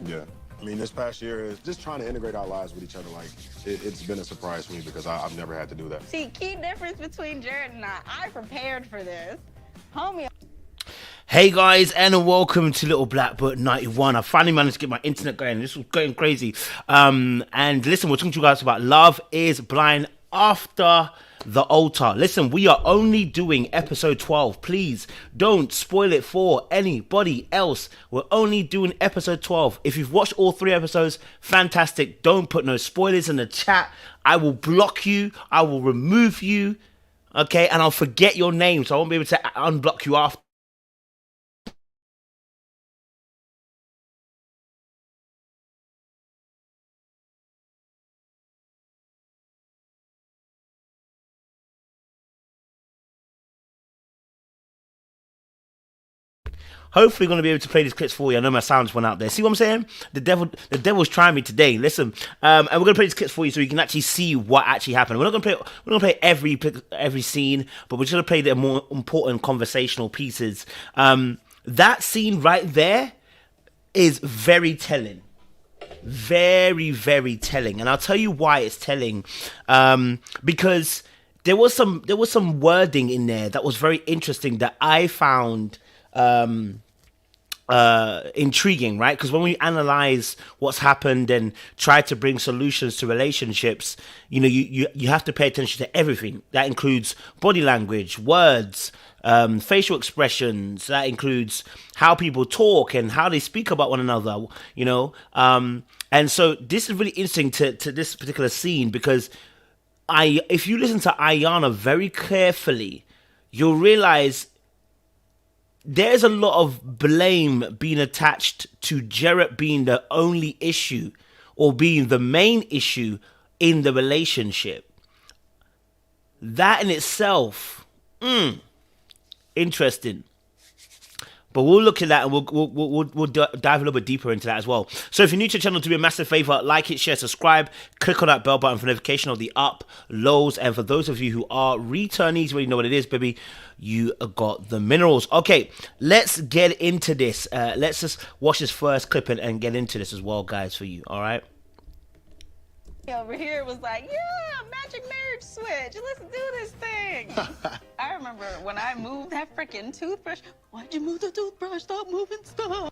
Yeah. I mean, this past year is just trying to integrate our lives with each other. Like, it's been a surprise for me because I've never had to do that. See, key difference between Jarrett and I prepared for this. Homie. Hey guys, and welcome to Little Black Book 91. I finally managed to get my internet going. This was going crazy. And listen, we're talking to you guys about Love is Blind After the Altar. Listen, we are only doing episode 12. Please don't spoil it for anybody else. We're only doing episode 12. If you've watched all 3 episodes, fantastic. Don't put no spoilers in the chat. I will block you. I will remove you. Okay, and I'll forget your name, so I won't be able to unblock you after. Hopefully, going to be able to play these clips for you. I know my sounds went out there. See what I'm saying? The devil's trying me today. Listen, and we're going to play these clips for you so you can actually see what actually happened. We're not going to play every scene, but we're just going to play the more important conversational pieces. That scene right there is very telling. Very, very telling, and I'll tell you why it's telling. Because there was some wording in there that was very interesting that I found intriguing, right? Because when we analyze what's happened and try to bring solutions to relationships, you know, you have to pay attention to everything. That includes body language, words, facial expressions. That includes how people talk and how they speak about one another, you know. And so this is really interesting to this particular scene because if you listen to Iyanna very carefully, you'll realize there's a lot of blame being attached to Jarrett being the only issue or being the main issue in the relationship. That in itself, interesting. But we'll look at that and we'll dive a little bit deeper into that as well. So if you're new to the channel, do me a massive favor, like it, share, subscribe, click on that bell button for notification of the uploads. And for those of you who are returnees, you already know what it is, baby. You got the minerals. Okay, let's get into this. Let's just watch this first clip and get into this as well, guys, for you. All right. Over here was like, yeah, magic marriage switch. Let's do this thing. I remember when I moved that freaking toothbrush. Why'd you move the toothbrush? Stop moving stuff.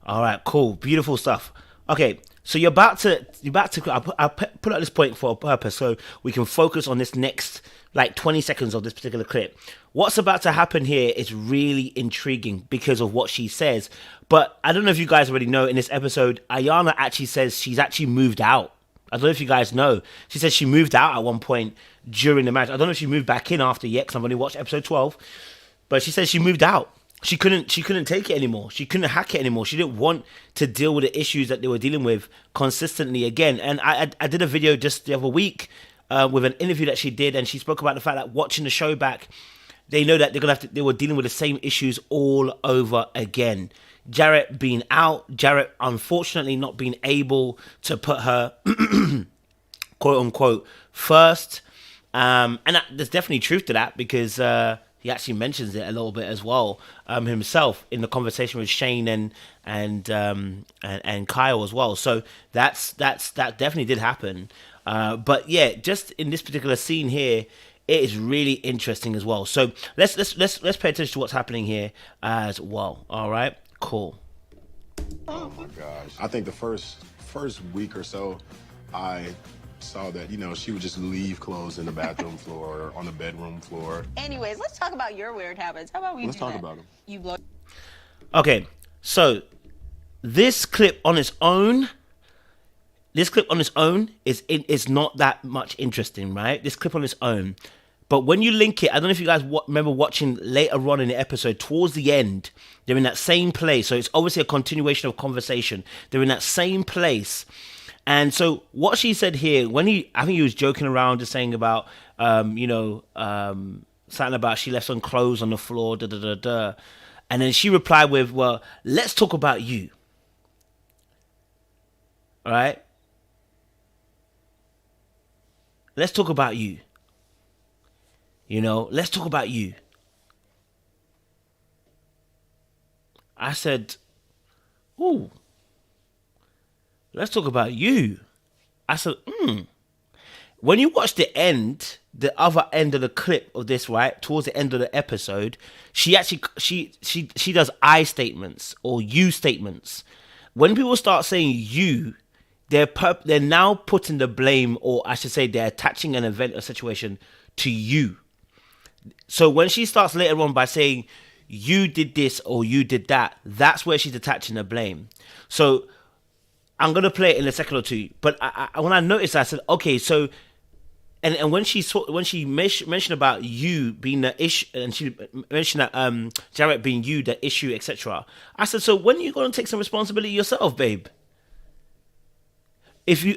All right, cool, beautiful stuff. Okay, so you're about to. I'll put out this point for a purpose, so we can focus on this next like 20 seconds of this particular clip. What's about to happen here is really intriguing because of what she says. But I don't know if you guys already know. In this episode, Iyanna actually says she's actually moved out. I don't know if you guys know. She says she moved out at one point during the match. I don't know if she moved back in after yet, because I've only watched episode 12. But she says she moved out. She couldn't take it anymore. She couldn't hack it anymore. She didn't want to deal with the issues that they were dealing with consistently again. And I did a video just the other week with an interview that she did, and she spoke about the fact that watching the show back, they know that they were dealing with the same issues all over again. Jarrett being out, Jarrett unfortunately not being able to put her quote unquote first, and there's definitely truth to that because he actually mentions it a little bit as well himself in the conversation with Shayne and Kyle as well. So that definitely did happen, but yeah, just in this particular scene here, it is really interesting as well. So let's pay attention to what's happening here as well. All right. Cool. Oh my gosh. I think the first week or so, I saw that, you know, she would just leave clothes in the bathroom floor or on the bedroom floor. Anyways, let's talk about your weird habits. How about we Let's talk about them. You blow. Okay, so this clip on its own is not that much interesting, right? This clip on its own. But when you link it, I don't know if you guys remember watching later on in the episode, towards the end, they're in that same place. So it's obviously a continuation of conversation. They're in that same place. And so what she said here, I think he was joking around, just saying about, something about she left some clothes on the floor, And then she replied with, well, let's talk about you. All right? Let's talk about you. You know, let's talk about you. I said, ooh, let's talk about you. I said, when you watch the other end of the clip of this, right, towards the end of the episode, she actually she does I statements or you statements. When people start saying you, they're now putting the blame, or I should say, they're attaching an event or situation to you. So when she starts later on by saying you did this or you did that, that's where she's attaching the blame. So I'm gonna play it in a second or two. But when I noticed that, I said, okay, so and when she mentioned about you being the issue, and she mentioned that Jarrett being you, the issue, etc. I said, so when are you gonna take some responsibility yourself, babe?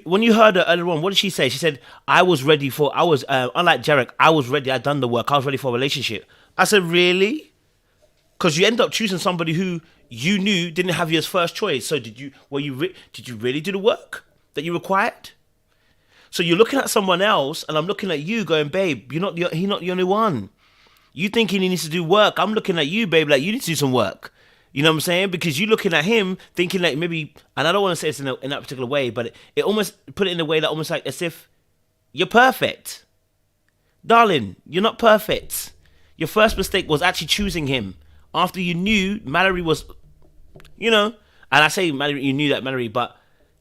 When you heard her earlier on, what did she say? She said, unlike Jarrett, I was ready, I'd done the work, I was ready for a relationship. I said, really? Because you end up choosing somebody who you knew didn't have you as first choice. So did you really do the work that you required? So you're looking at someone else, and I'm looking at you going, babe, he's not the only one. You thinking he needs to do work. I'm looking at you, babe, like you need to do some work. You know what I'm saying? Because you're looking at him thinking like maybe, and I don't want to say it's in that particular way, but it almost put it in a way that almost like as if you're perfect. Darling, you're not perfect. Your first mistake was actually choosing him after you knew Mallory was, and I say Mallory, you knew that Mallory, but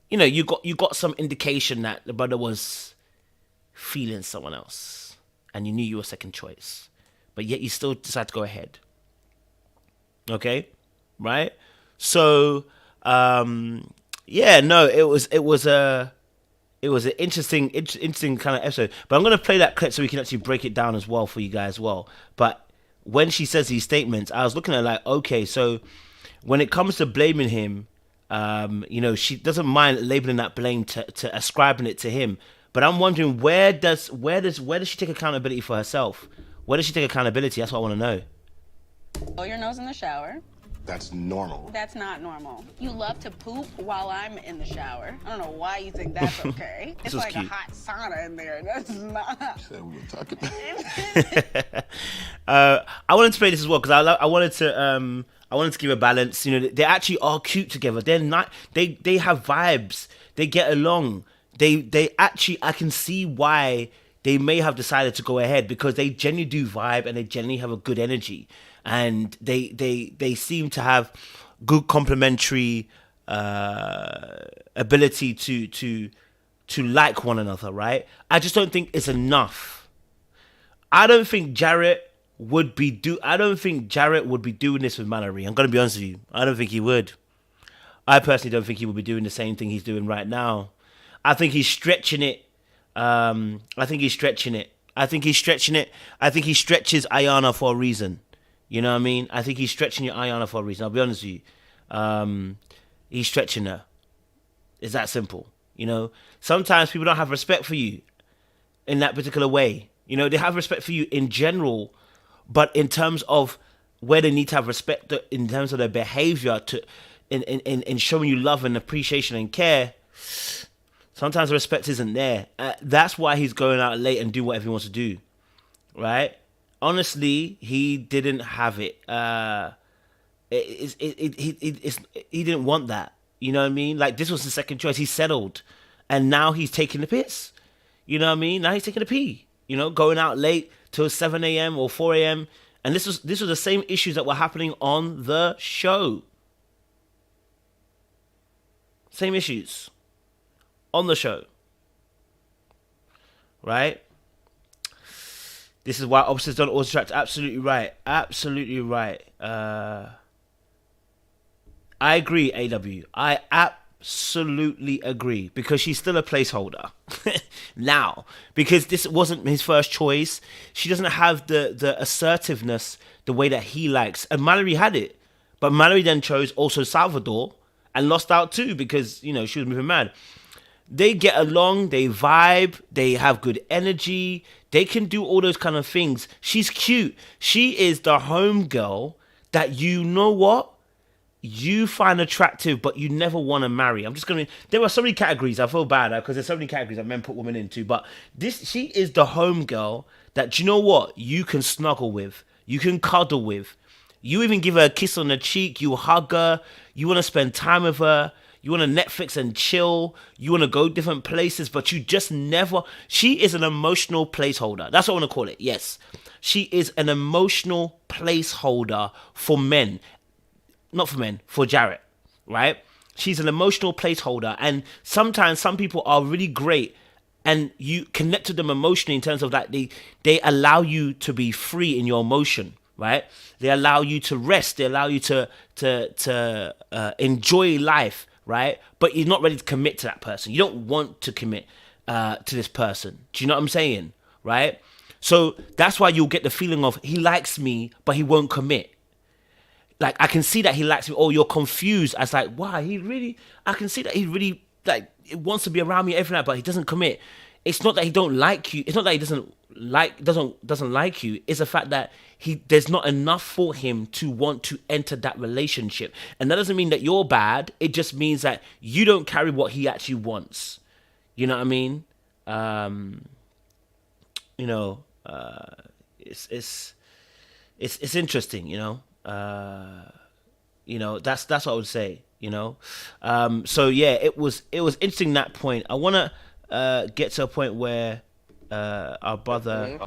you got some indication that the brother was feeling someone else, and you knew you were second choice, but yet you still decided to go ahead. Okay. Right, so it was an interesting kind of episode. But I'm gonna play that clip so we can actually break it down as well for you guys as well. But when she says these statements, I was looking at it like, okay, so when it comes to blaming him, she doesn't mind labeling that blame to ascribing it to him. But I'm wondering where does she take accountability for herself? Where does she take accountability? That's what I want to know. Blow your nose in the shower. That's normal. That's not normal. You love to poop while I'm in the shower. I don't know why you think that's okay. It's like cute. A hot sauna in there. That's not. Said we were talking about. I wanted to play this as well because I wanted to give a balance. They actually are cute together. They're not. They have vibes. They get along. They actually, I can see why they may have decided to go ahead, because they genuinely do vibe and they genuinely have a good energy. And they seem to have good complementary ability to like one another, right? I just don't think it's enough. I don't think Jarrett would be doing this with Mallory. I'm gonna be honest with you. I don't think he would. I personally don't think he would be doing the same thing he's doing right now. I think he's stretching it. I think he stretches Iyanna for a reason. You know what I mean? I think he's stretching your Iyanna for a reason. I'll be honest with you. He's stretching her. It's that simple. Sometimes people don't have respect for you in that particular way. They have respect for you in general, but in terms of where they need to have respect in terms of their behavior in showing you love and appreciation and care, sometimes the respect isn't there. That's why he's going out late and doing whatever he wants to do. Right? Honestly, he didn't have it. He didn't want that. You know what I mean? Like, this was the second choice. He settled, and now he's taking the piss. You know what I mean? Now he's taking a pee. Going out late till 7 a.m. or 4 a.m. And this was the same issues that were happening on the show. Same issues on the show, right? This is why opposites don't always attract. Absolutely right. Absolutely right. I agree, AW. I absolutely agree, because she's still a placeholder now, because this wasn't his first choice. She doesn't have the assertiveness the way that he likes, and Mallory had it, but Mallory then chose also Salvadore and lost out too, because she was moving mad. They get along, they vibe, they have good energy, they can do all those kind of things. She's cute. She is the home girl that you find attractive, but you never want to marry. There are so many categories. I feel bad because there's so many categories that men put women into, but she is the home girl that, you can snuggle with, you can cuddle with, you even give her a kiss on the cheek, you hug her, you want to spend time with her. You want to Netflix and chill. You want to go different places, but you just never. She is an emotional placeholder. That's what I want to call it. Yes. She is an emotional placeholder for men. Not for men, for Jarrett, right? She's an emotional placeholder. And sometimes some people are really great and you connect to them emotionally in terms of that they allow you to be free in your emotion, right? They allow you to rest. They allow you to enjoy life, right? But you're not ready to commit to that person. You don't want to commit to this person. Do you know what I'm saying, right? So that's why you'll get the feeling of he likes me, but he won't commit. Like, I can see that he likes me. Or you're confused as like, wow, I can see that he really like wants to be around me every night, but he doesn't commit. It's not that he don't like you. It's not that he doesn't like you. It's the fact that there's not enough for him to want to enter that relationship. And that doesn't mean that you're bad. It just means that you don't carry what he actually wants. You know what I mean? It's interesting, that's what I would say, so yeah, it was interesting, that point. I want to get to a point where our brother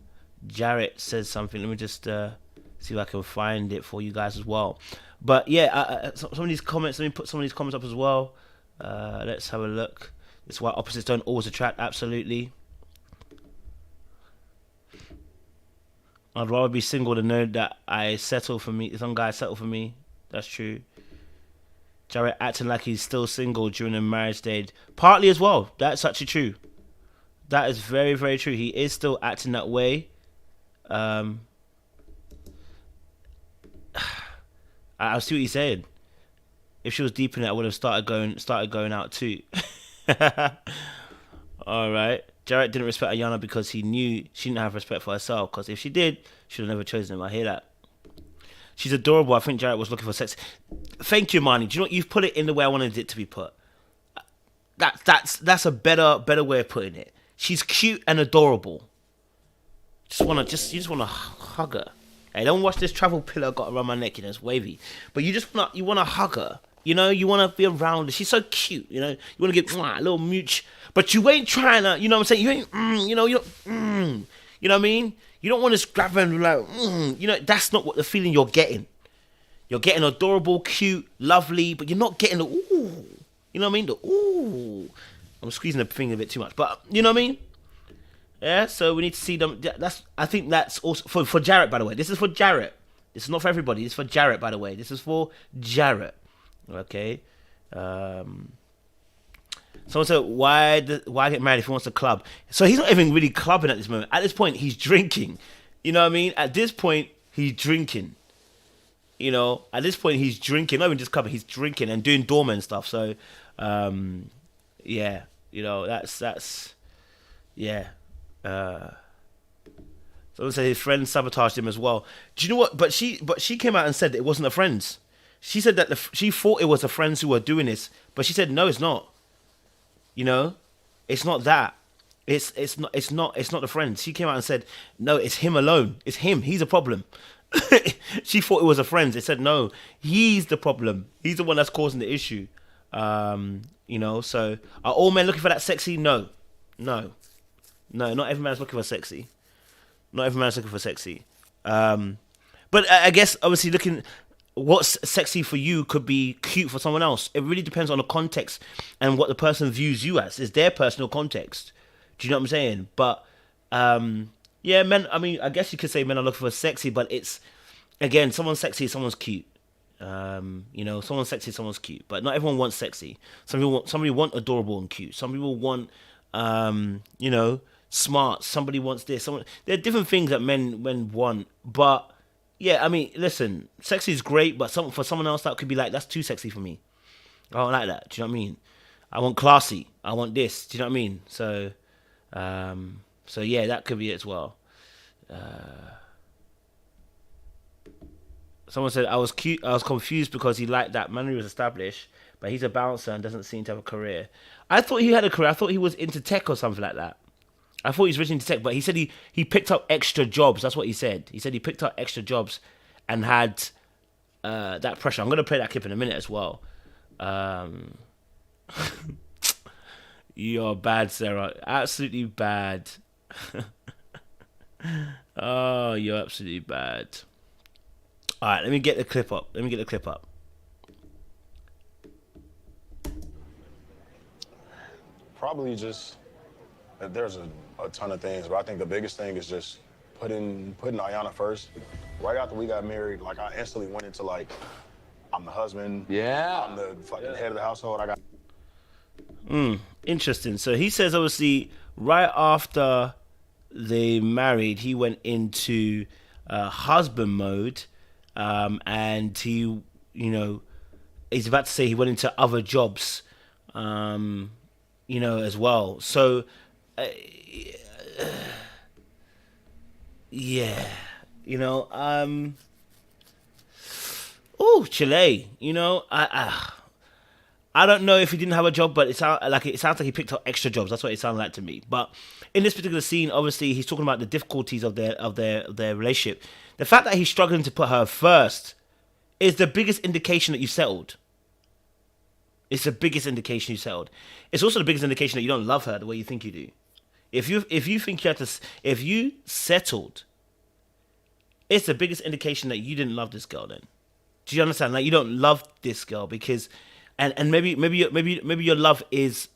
Jarrett says something. Let me just see if I can find it for you guys as well. But yeah, some of these comments, let me put some of these comments up as well. Let's have a look. It's why opposites don't always attract. Absolutely. I'd rather be single than know that some guy settled for me. That's true. Jarrett acting like he's still single during the marriage stage. Partly as well. That's actually true. That is very, very true. He is still acting that way. I see what he's saying. If she was deep in it, I would have started going out too. All right. Jarrett didn't respect Iyanna because he knew she didn't have respect for herself. Because if she did, she would have never chosen him. I hear that. She's adorable. I think Jarrett was looking for sex. Thank you, Marnie. Do you know what? You've put it in the way I wanted it to be put. That's a better way of putting it. She's cute and adorable. You just wanna hug her. Hey, don't watch this travel pillow I got around my neck. It's wavy. But you wanna hug her. You wanna be around her. She's so cute. You wanna get a little mooch. But you ain't trying to, you know what I'm saying? You ain't, you know what I mean? You don't want to grab her and like, that's not what the feeling you're getting. You're getting adorable, cute, lovely, but you're not getting the ooh. You know what I mean? The ooh. I'm squeezing the finger a bit too much, but you know what I mean? Yeah, so we need to see them. I think that's also for Jarrett, by the way. This is for Jarrett. This is not for everybody. It's for Jarrett, by the way. This is for Jarrett. Okay. Someone said, why get married if he wants to club? So he's not even really clubbing at this moment. At this point, he's drinking. You know what I mean? At this point, he's drinking. At this point, he's drinking. Not even just clubbing, he's drinking and doing doorman stuff. So, yeah. That's yeah. Someone said his friend sabotaged him as well. Do you know what? But she came out and said that it wasn't her friends. She said that she thought it was her friends who were doing this. But she said, no, it's not. It's not that. It's not the friends. She came out and said, no, it's him alone. It's him. He's a problem. She thought it was her friends. They said, no, he's the problem. He's the one that's causing the issue. So are all men looking for that sexy? No, not every man's looking for sexy. Not every man's looking for sexy. But I guess obviously what's sexy for you could be cute for someone else. It really depends on the context and what the person views you as. It's their personal context. Do you know what I'm saying? But yeah, men. I mean, I guess you could say men are looking for sexy, but it's again, someone's sexy, someone's cute. Someone's sexy, someone's cute. But not everyone wants sexy. Somebody want adorable and cute. Some people want smart. Somebody wants this. There are different things that men want, but. Yeah, I mean, listen, sexy is great, but for someone else that could be like, that's too sexy for me. I don't like that. Do you know what I mean? I want classy. I want this. Do you know what I mean? So yeah, that could be it as well. Someone said I was confused because he liked that Manu was established, but he's a bouncer and doesn't seem to have a career. I thought he had a career. I thought he was into tech or something like that. I thought he was rich into tech, but he said he picked up extra jobs. That's what he said. He said he picked up extra jobs and had that pressure. I'm going to play that clip in a minute as well. You're bad, Sarah. Absolutely bad. Oh, you're absolutely bad. All right, let me get the clip up. Probably just there's a ton of things, but I think the biggest thing is just putting Iyanna first. Right after we got married, like I instantly went into like, I'm the husband. Yeah. I'm the fucking head of the household. I got. Interesting. So he says, obviously, right after they married, he went into husband mode, and he, he's about to say he went into other jobs, as well. So, yeah, oh, Chile, I don't know if he didn't have a job, but it sounds like he picked up extra jobs. That's what it sounded like to me. But in this particular scene, obviously, he's talking about the difficulties of their relationship. The fact that he's struggling to put her first is the biggest indication that you settled. It's the biggest indication you settled. It's also the biggest indication that you don't love her the way you think you do. If you think you have to, if you settled, it's the biggest indication that you didn't love this girl. Then, do you understand? Like, you don't love this girl because, and maybe your love is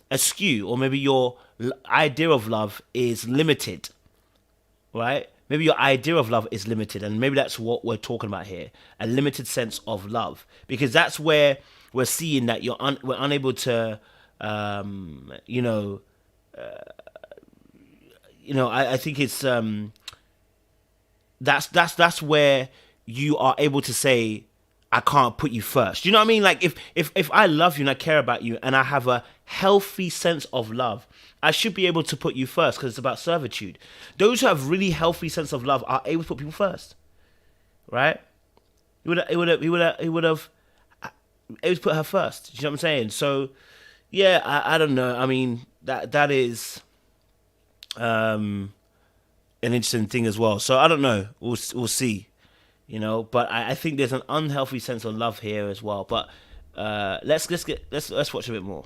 askew, or maybe your idea of love is limited, right? Maybe your idea of love is limited, and maybe that's what we're talking about here, a limited sense of love, because that's where we're seeing that we're unable to, I think it's that's where you are able to say, I can't put you first. You know what I mean? Like if I love you and I care about you and I have a healthy sense of love, I should be able to put you first because it's about servitude. Those who have really healthy sense of love are able to put people first, right? He would have able to put her first. You know what I'm saying? So yeah, I don't know. I mean that is an interesting thing as well. So I don't know. We'll see. But I think there's an unhealthy sense of love here as well. But let's watch a bit more.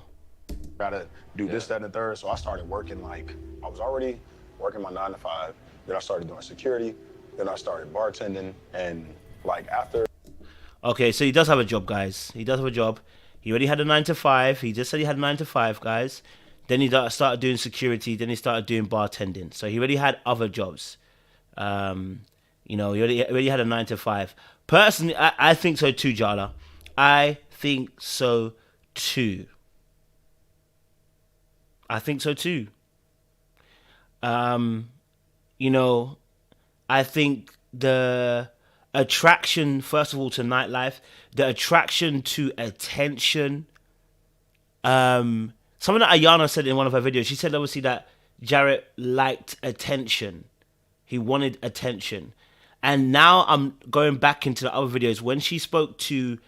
Gotta do this, that, and the third. So I started working, like, I was already working my 9 to 5. Then I started doing security. Then I started bartending. And like after. Okay, so he does have a job, guys. He does have a job. He already had a 9 to 5. He just said he had a 9 to 5, guys. Then he started doing security. Then he started doing bartending. So he already had other jobs. He already had a 9 to 5. Personally, I think so too, Jala. I think so too. I think the attraction, first of all, to nightlife, the attraction to attention. Something that Iyanna said in one of her videos. She said obviously that Jarrett liked attention. He wanted attention. And now I'm going back into the other videos when she spoke to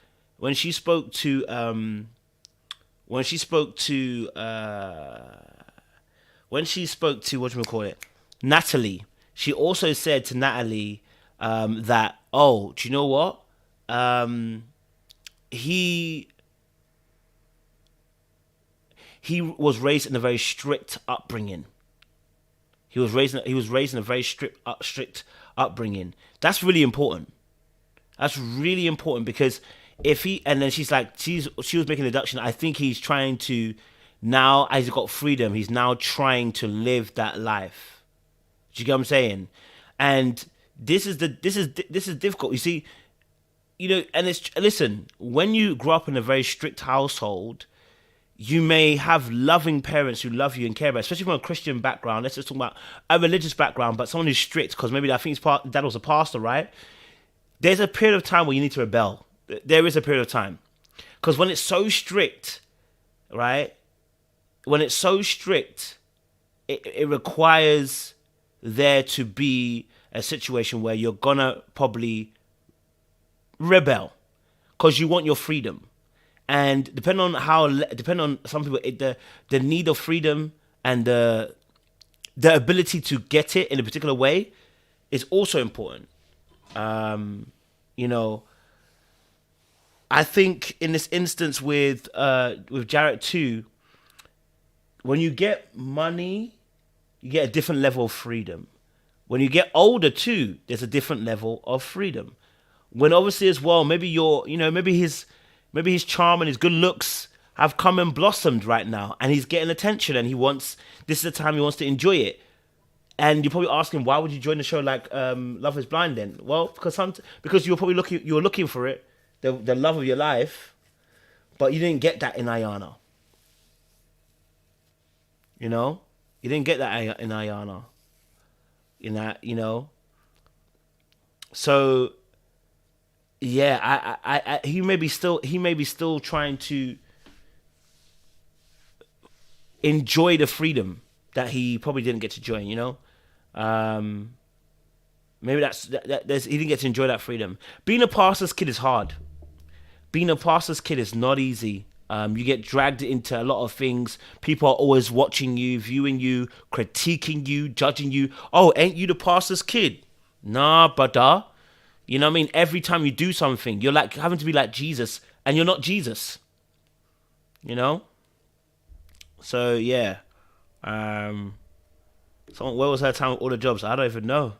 Natalie. She also said to Natalie that, oh, do you know what? He was raised in a very strict upbringing. He was raised in a very strict upbringing. That's really important. That's really important because if he, and then she was making a deduction. I think he's trying to now, as he's got freedom, he's now trying to live that life. Do you get what I'm saying? And this is difficult. You see, and listen, when you grow up in a very strict household, you may have loving parents who love you and care about, especially from a Christian background. Let's just talk about a religious background, but someone who's strict, because maybe I think dad was a pastor, right? There's a period of time where you need to rebel. There is a period of time. Because when it's so strict, right? When it's so strict, it requires there to be a situation where you're gonna probably rebel because you want your freedom. And depending on some people, the need of freedom and the ability to get it in a particular way is also important. I think in this instance with Jarrett too, when you get money, you get a different level of freedom. When you get older too, there's a different level of freedom. When obviously as well, maybe maybe his charm and his good looks have come and blossomed right now, and he's getting attention, and this is the time he wants to enjoy it. And you're probably asking, why would you join a show like Love Is Blind then? Well, because you were looking for it, the love of your life, but you didn't get that in Iyanna. You know, you didn't get that in Iyanna. So yeah, he may be still trying to enjoy the freedom that he probably didn't get to join. Maybe he didn't get to enjoy that freedom. Being a pastor's kid is hard. Being a pastor's kid is not easy. You get dragged into a lot of things. People are always watching you, viewing you, critiquing you, judging you. Oh, ain't you the pastor's kid? Nah, brother. You know what I mean? Every time you do something, you're like having to be like Jesus, and you're not Jesus. You know? So, yeah. Where was her time with all the jobs? I don't even know.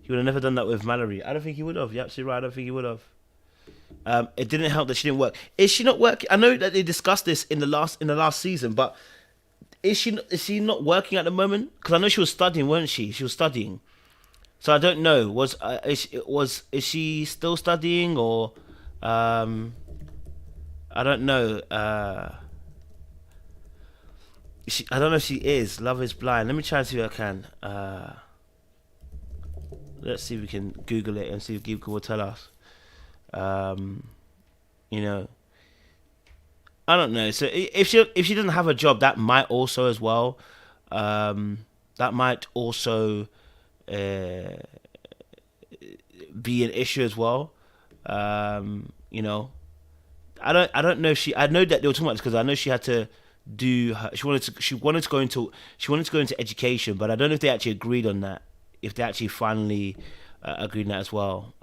He would have never done that with Mallory. I don't think he would have. You're absolutely right. I don't think he would have. It didn't help that she didn't work. Is she not working? I know that they discussed this in the last season, but is she not working at the moment? Because I know she was studying, weren't she? She was studying. So I don't know. Is she still studying, or I don't know. I don't know if she is. Love Is Blind. Let me try and see if I can. Let's see if we can Google it and see if Google will tell us. I don't know. So if she doesn't have a job, that might also as well. That might also be an issue as well. I don't know if she. I know that they were talking about this because I know she had to do. She wanted to go into education, but I don't know if they actually agreed on that. If they actually finally agreed on that as well.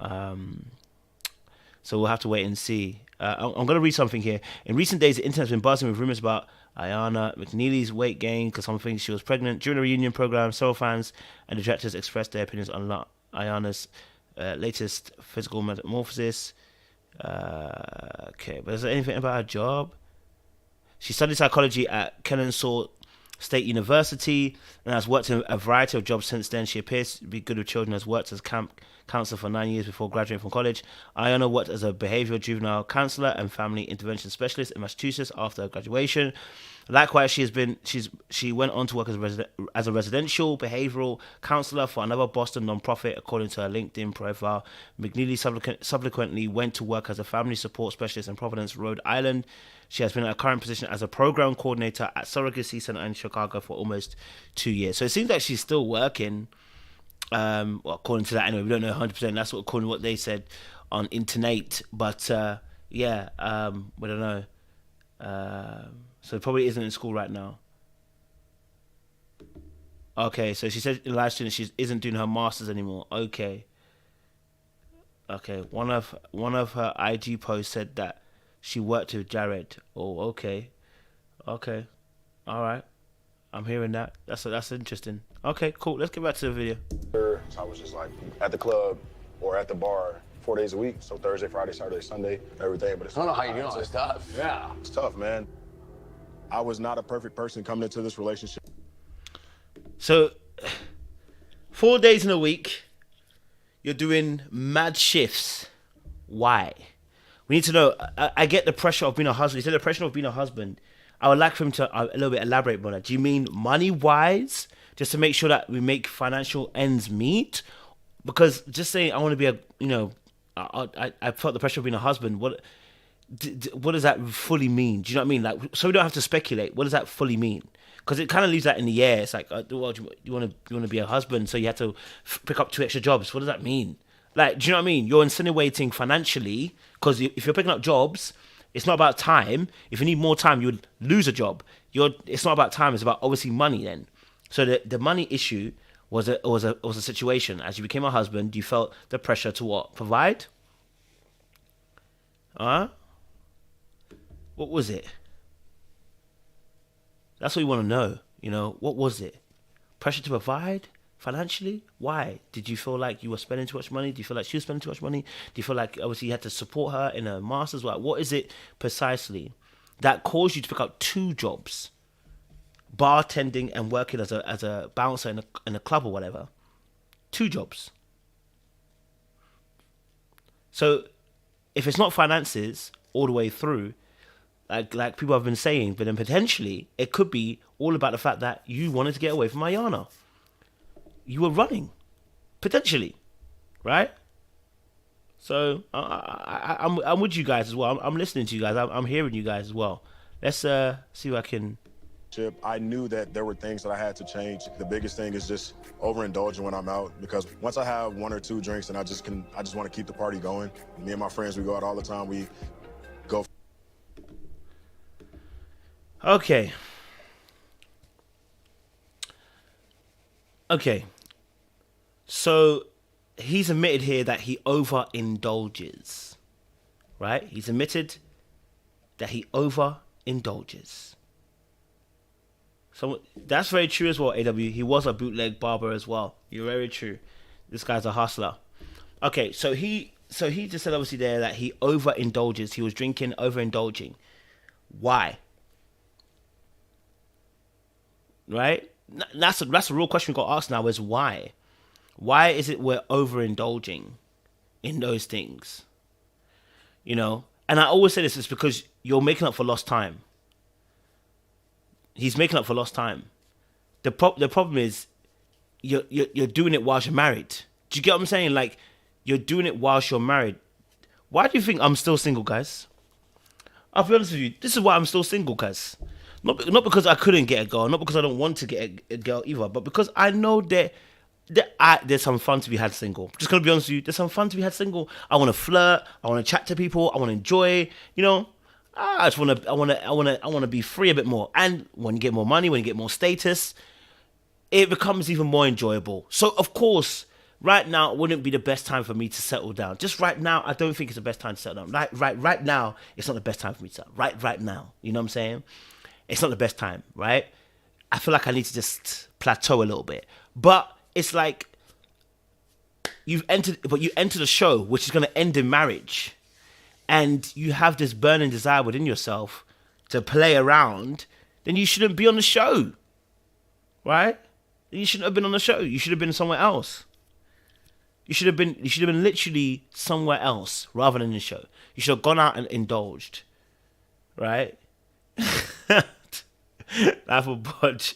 So we'll have to wait and see. I'm going to read something here. In recent days, the internet has been buzzing with rumors about Iyanna McNeely's weight gain because some think she was pregnant. During the reunion program, several fans and the directors expressed their opinions on Iyanna's latest physical metamorphosis. Okay, but is there anything about her job? She studied psychology at Kennesaw State University and has worked in a variety of jobs since then. She appears to be good with children, has worked as camp counselor for 9 years before graduating from college. Iyanna worked as a behavioral juvenile counselor and family intervention specialist in Massachusetts after her graduation. Likewise, she went on to work as a residential behavioral counselor for another Boston nonprofit, according to her LinkedIn profile. McNeely subsequently went to work as a family support specialist in Providence, Rhode Island. She has been in her current position as a program coordinator at Surrogacy Center in Chicago for almost 2 years. So it seems like she's still working. Well, according to that, anyway, we don't know 100%. That's according to what they said on Internet. But yeah, we don't know. So it probably isn't in school right now. Okay, so she said in live stream she isn't doing her masters anymore. Okay. One of her IG posts said that she worked with Jarrett. Oh, okay. All right. I'm hearing that. That's interesting. Okay, cool. Let's get back to the video. So I was just like at the club or at the bar 4 days a week. So Thursday, Friday, Saturday, Sunday, everything. But I don't know how you do all this stuff. Yeah. It's tough, man. I was not a perfect person coming into this relationship. So 4 days in a week, you're doing mad shifts. Why? We need to know. I get the pressure of being a husband. You said the pressure of being a husband. I would like for him to a little bit elaborate on that. Do you mean money-wise, just to make sure that we make financial ends meet? Because just saying I want to be I felt the pressure of being a husband. What does that fully mean? Do you know what I mean? Like, so we don't have to speculate. What does that fully mean? Because it kind of leaves that in the air. It's like, well, you want to be a husband, so you have to pick up 2 extra jobs. What does that mean? Like, do you know what I mean? You're insinuating financially, because if you're picking up jobs, it's not about time. If you need more time, you would lose a job. It's not about time. It's about obviously money then. So the money issue was a situation. As you became a husband, you felt the pressure to what? Provide? Huh? What was it? That's what you want to know. You know, what was it? Pressure to provide financially? Why? Did you feel like you were spending too much money? Do you feel like she was spending too much money? Do you feel like obviously you had to support her in her master's? What is it precisely that caused you to pick up two jobs? Bartending and working as a bouncer in a club or whatever. Two jobs. So if it's not finances all the way through, like people have been saying, but then potentially it could be all about the fact that you wanted to get away from Iyanna. You were running, potentially, right? So I'm with you guys as well. I'm listening to you guys. I'm hearing you guys as well. Let's see what I can. I knew that there were things that I had to change. The biggest thing is just overindulging when I'm out, because once I have one or two drinks and I just want to keep the party going. Me and my friends, we go out all the time. We go. Okay. So he's admitted here that he overindulges, right? He's admitted that he overindulges. So that's very true as well, AW. He was a bootleg barber as well. You're very true. This guy's a hustler. Okay, so he just said obviously there that he overindulges. He was drinking, overindulging. Why? Right? That's a real question we got asked now, is why? Why is it we're overindulging in those things? You know? And I always say this is because you're making up for lost time. He's making up for lost time. The problem is you're doing it whilst you're married. Do you get what I'm saying? Like, you're doing it whilst you're married. Why do you think I'm still single, guys? I'll be honest with you. This is why I'm still single, guys. Not because I couldn't get a girl, not because I don't want to get a girl either, but because I know that there's some fun to be had single. Just gonna be honest with you. There's some fun to be had single. I want to flirt. I want to chat to people. I want to enjoy. You know. I want to be free a bit more. And when you get more money, when you get more status, it becomes even more enjoyable. So of course, right now it wouldn't be the best time for me to settle down. Just right now, I don't think it's the best time to settle down. Right now, it's not the best time for me to settle. Right now, you know what I'm saying? It's not the best time, right? I feel like I need to just plateau a little bit. But it's like you enter a show which is going to end in marriage. And you have this burning desire within yourself to play around, then you shouldn't be on the show, right? You shouldn't have been on the show. You should have been somewhere else. You should have been literally somewhere else rather than the show. You should have gone out and indulged, right? Life of Bodge.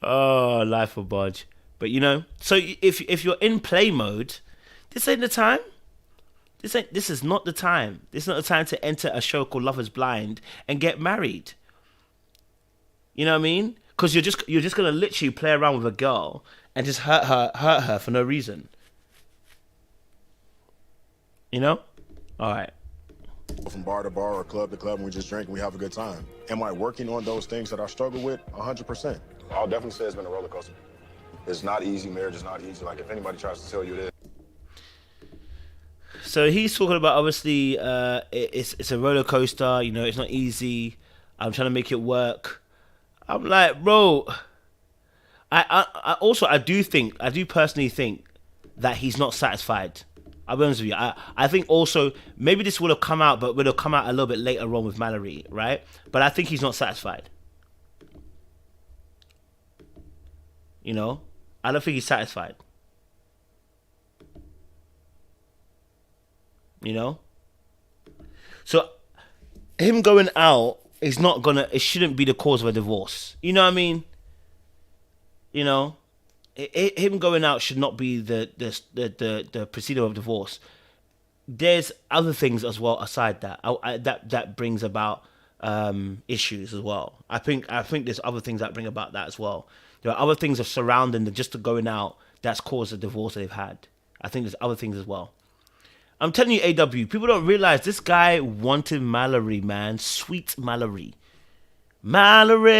Oh, life of Bodge. But you know, so if you're in play mode, this ain't the time. This is not the time. This is not the time to enter a show called Love Is Blind and get married. You know what I mean? Because you're just gonna literally play around with a girl and just hurt her for no reason. You know? All right. From bar to bar or club to club, and we just drink and we have a good time. Am I working on those things that I struggle with? 100%. I'll definitely say it's been a roller coaster. It's not easy. Marriage is not easy. Like, if anybody tries to tell you this. So he's talking about, obviously, it's a roller coaster. You know, it's not easy. I'm trying to make it work. I'm like, bro. I do personally think that he's not satisfied. I'll be honest with you. I think also maybe this would have come out, but would have come out a little bit later on with Mallory, right? But I think he's not satisfied. You know, I don't think he's satisfied. You know, so him going out is not gonna. It shouldn't be the cause of a divorce. You know what I mean? You know, him going out should not be the proceeding of divorce. There's other things as well aside that that brings about issues as well. I think there's other things that bring about that as well. There are other things of surrounding just the going out that's caused the divorce that they've had. I think there's other things as well. I'm telling you, AW, people don't realize this guy wanted Mallory, man. Sweet Mallory. Mallory,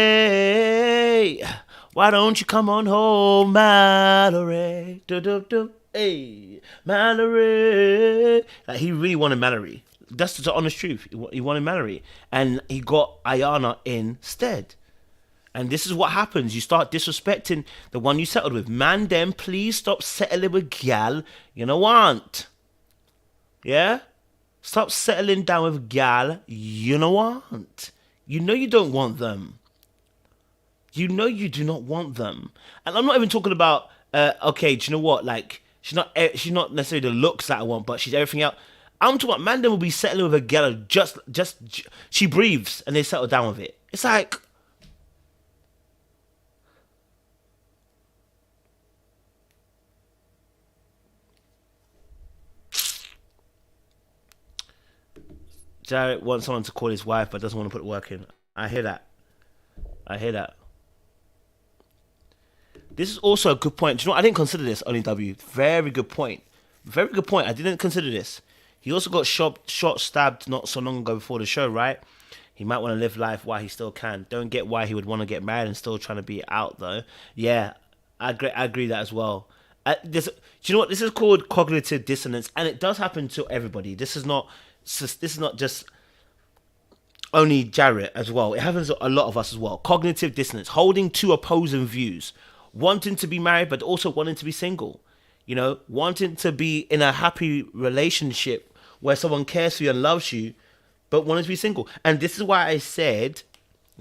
why don't you come on home, Mallory? Do, do, do. Hey. Mallory. Like, he really wanted Mallory. That's the honest truth. He wanted Mallory. And he got Iyanna instead. And this is what happens. You start disrespecting the one you settled with. Man, them, please stop settling with gal you know want. Yeah? Stop settling down with gal you know want. You know you don't want them. You know you do not want them. And I'm not even talking about, okay, do you know what? Like, she's not necessarily the looks that I want, but she's everything else. I'm talking about man, them will be settling with a gal just she breathes and they settle down with it. It's like, Jarrett wants someone to call his wife but doesn't want to put work in. I hear that. This is also a good point. Do you know what? I didn't consider this, Only W. Very good point. Very good point. I didn't consider this. He also got shot, stabbed not so long ago before the show, right? He might want to live life while he still can. Don't get why he would want to get married and still trying to be out, though. Yeah, I agree that as well. Do you know what? This is called cognitive dissonance, and it does happen to everybody. This is not just only Jarrett as well. It happens to a lot of us as well. Cognitive dissonance, holding two opposing views, wanting to be married but also wanting to be single. You know, wanting to be in a happy relationship where someone cares for you and loves you, but wanting to be single. And this is why I said there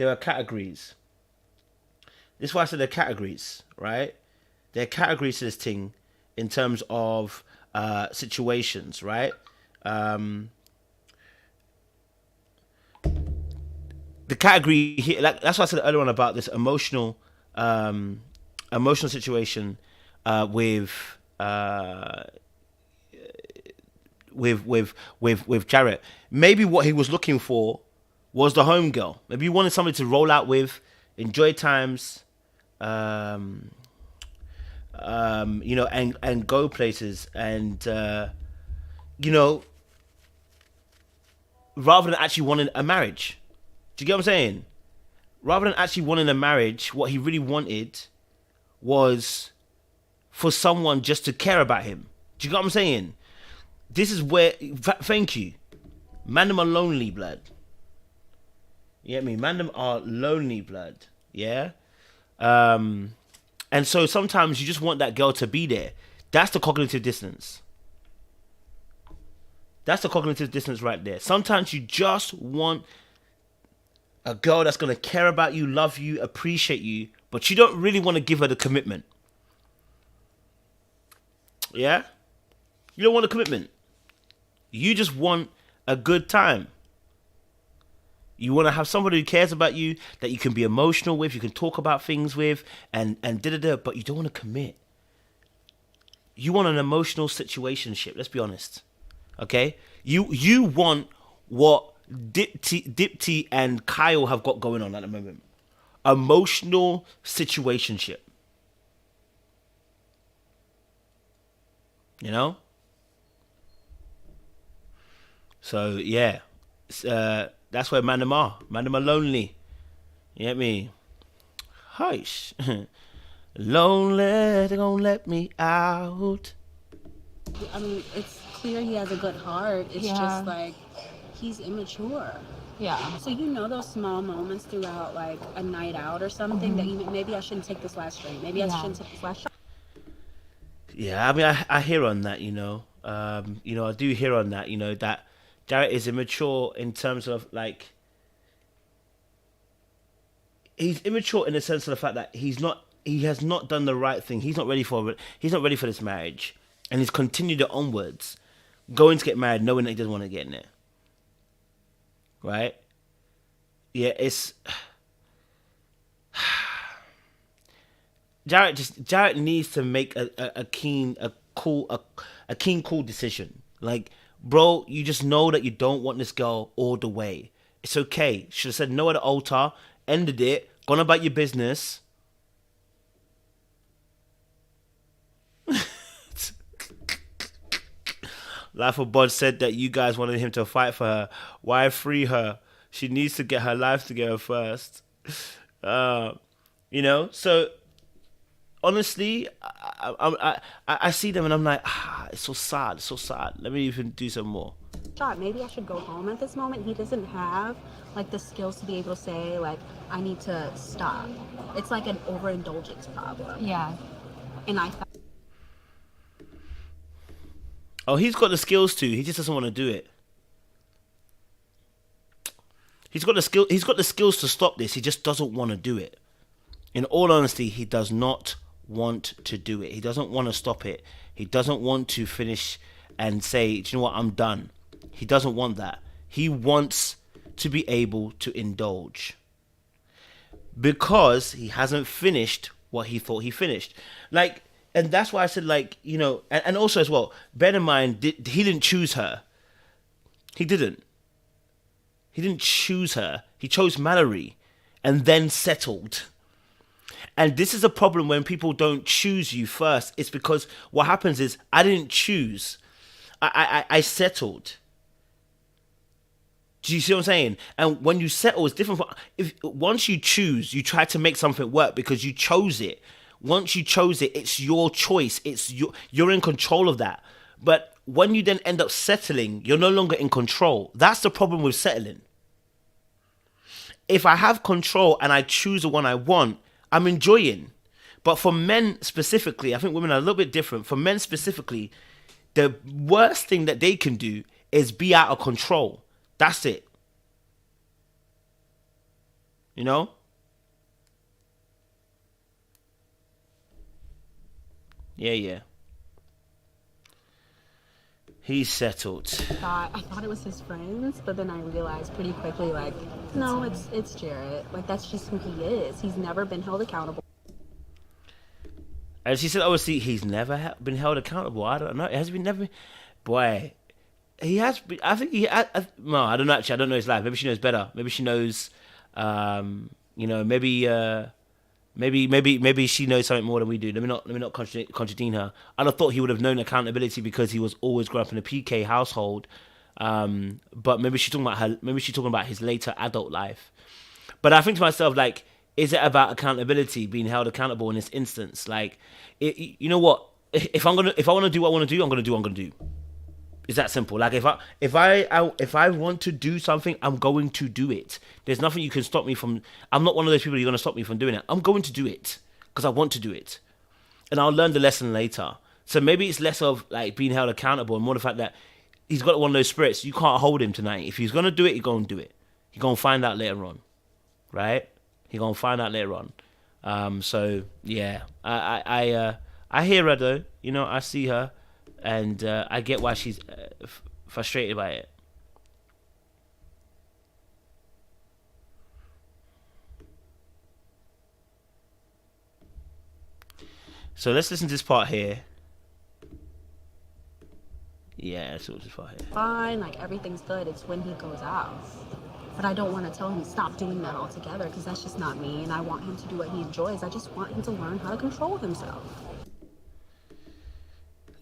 are categories. This is why I said there are categories, right? There are categories to this thing in terms of situations, right? The category here, like, that's what I said earlier on about this emotional situation with Jarrett. Maybe what he was looking for was the home girl. Maybe he wanted somebody to roll out with, enjoy times, you know, and go places, and you know, rather than actually wanting a marriage. Do you get what I'm saying? Rather than actually wanting a marriage, what he really wanted was for someone just to care about him. Do you get what I'm saying? This is where, thank you. Man, them are lonely, blood. You get me? Man, them are lonely, blood. Yeah? And so sometimes you just want that girl to be there. That's the cognitive dissonance. That's the cognitive dissonance right there. Sometimes you just want a girl that's going to care about you, love you, appreciate you, but you don't really want to give her the commitment. Yeah? You don't want a commitment. You just want a good time. You want to have somebody who cares about you, that you can be emotional with, you can talk about things with, and da-da-da, but you don't want to commit. You want an emotional situationship, let's be honest. Okay? You want what Dipti and Kyle have got going on at the moment. Emotional situationship. You know? So, yeah. That's where man them are. Man them are lonely. You get me? Hush. Lonely, they gonna let me out. I mean, it's clear he has a good heart. It's just like, he's immature. Yeah. So you know those small moments throughout like a night out or something that you maybe I shouldn't take this last drink. Maybe I shouldn't take this last shot. Yeah, I mean, I hear on that, you know. You know, I do hear on that, you know, that Jarrett is immature in terms of like, he's immature in the sense of the fact that he has not done the right thing. He's not ready for this marriage, and he's continued it onwards, going to get married, knowing that he doesn't want to get in there. Right? Yeah, it's Jarrett needs to make a keen, cool decision. Like, bro, you just know that you don't want this girl all the way. It's okay. Should have said no at the altar, ended it, gone about your business. Life of Bod said that you guys wanted him to fight for her. Why free her? She needs to get her life together first. You know, so honestly, I see them and I'm like, it's so sad, it's so sad. Let me even do some more. Maybe I should go home at this moment. He doesn't have like the skills to be able to say like, I need to stop. It's like an overindulgence problem. Yeah. And I thought, Oh, he's got the skills to. He just doesn't want to do it. He's got the skill. He's got the skills to stop this. He just doesn't want to do it. In all honesty, he does not want to do it. He doesn't want to stop it. He doesn't want to finish and say, do you know what, I'm done. He doesn't want that. He wants to be able to indulge. Because he hasn't finished what he thought he finished. Like, and that's why I said, like, you know, and also as well, bear in mind, he didn't choose her. He didn't. He didn't choose her. He chose Mallory and then settled. And this is a problem when people don't choose you first. It's because what happens is, I didn't choose. I settled. Do you see what I'm saying? And when you settle, it's different. Once you choose, you try to make something work because you chose it. Once you chose it, it's your choice. You're in control of that. But when you then end up settling, you're no longer in control. That's the problem with settling. If I have control and I choose the one I want, I'm enjoying. But for men specifically, I think women are a little bit different. For men specifically, the worst thing that they can do is be out of control. That's it. You know? Yeah. He's settled. I thought it was his friends, but then I realized pretty quickly, like, no, it's Jarrett. Like, that's just who he is. He's never been held accountable. And she said, obviously, he's never been held accountable. I don't know. It has been never. Boy, he has been. I think he. No, I don't know. Actually, I don't know his life. Maybe she knows better. Maybe she knows. You know, maybe she knows something more than we do. Let me not contradict her. I'd have thought he would have known accountability because he was always growing up in a PK household. But maybe she's talking about her. Maybe she's talking about his later adult life. But I think to myself, like, is it about accountability, being held accountable in this instance? Like, you know what? If I want to do what I want to do, I'm gonna do what I'm gonna do. It's that simple. Like, if I want to do something, I'm going to do it. There's nothing you can stop me from. I'm not one of those people you're going to stop me from doing it. I'm going to do it because I want to do it, and I'll learn the lesson later. So maybe it's less of like being held accountable and more the fact that he's got one of those spirits. You can't hold him tonight. If he's going to do it, he's going to do it. He's going to find out later on, right? He's going to find out later on. So yeah, I hear her though. You know, I see her. And I get why she's frustrated by it. So let's listen to this part here. Yeah, let's listen to this part here. Fine, like, everything's good. It's when he goes out. But I don't want to tell him to stop doing that altogether because that's just not me. And I want him to do what he enjoys. I just want him to learn how to control himself.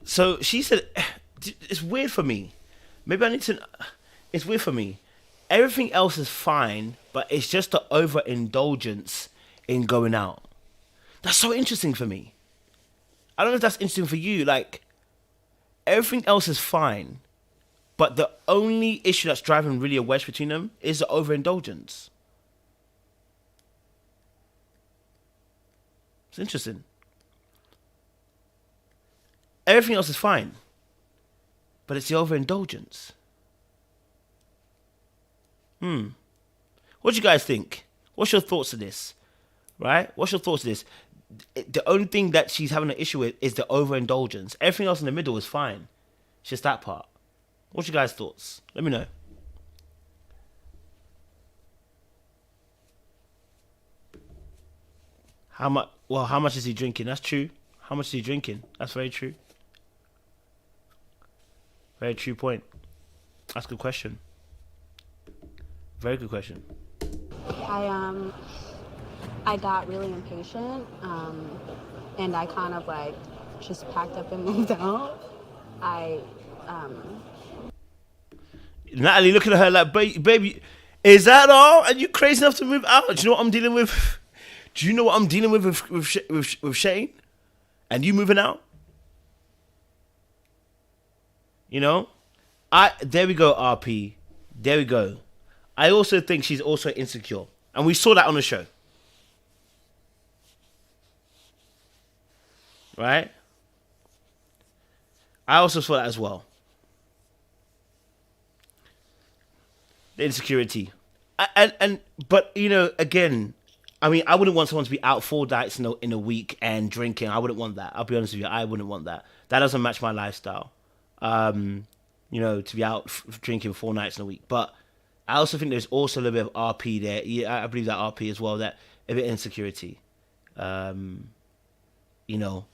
So she said, it's weird for me. Maybe I need to. It's weird for me. Everything else is fine, but it's just the overindulgence in going out. That's so interesting for me. I don't know if that's interesting for you. Like, everything else is fine, but the only issue that's driving really a wedge between them is the overindulgence. It's interesting. Everything else is fine, but it's the overindulgence. What do you guys think? What's your thoughts on this? Right? What's your thoughts on this? The only thing that she's having an issue with is the overindulgence. Everything else in the middle is fine. It's just that part. What's your guys' thoughts? Let me know. How much? Well, how much is he drinking? That's true. How much is he drinking? That's very true. Very true point. That's a good question. Very good question. I got really impatient, and I kind of like just packed up and moved out. Natalie looking at her like, baby, is that all? Are you crazy enough to move out? Do you know what I'm dealing with? Do you know what I'm dealing with Shayne? And you moving out? You know? There we go, RP. There we go. I also think she's also insecure. And we saw that on the show. Right? I also saw that as well. The insecurity. But, you know, again, I mean, I wouldn't want someone to be out 4 nights in a week and drinking. I wouldn't want that. I'll be honest with you. I wouldn't want that. That doesn't match my lifestyle. You know, to be out drinking 4 nights in a week. But I also think there's also a little bit of RP there. Yeah, I believe that RP as well. That a bit of insecurity. You know,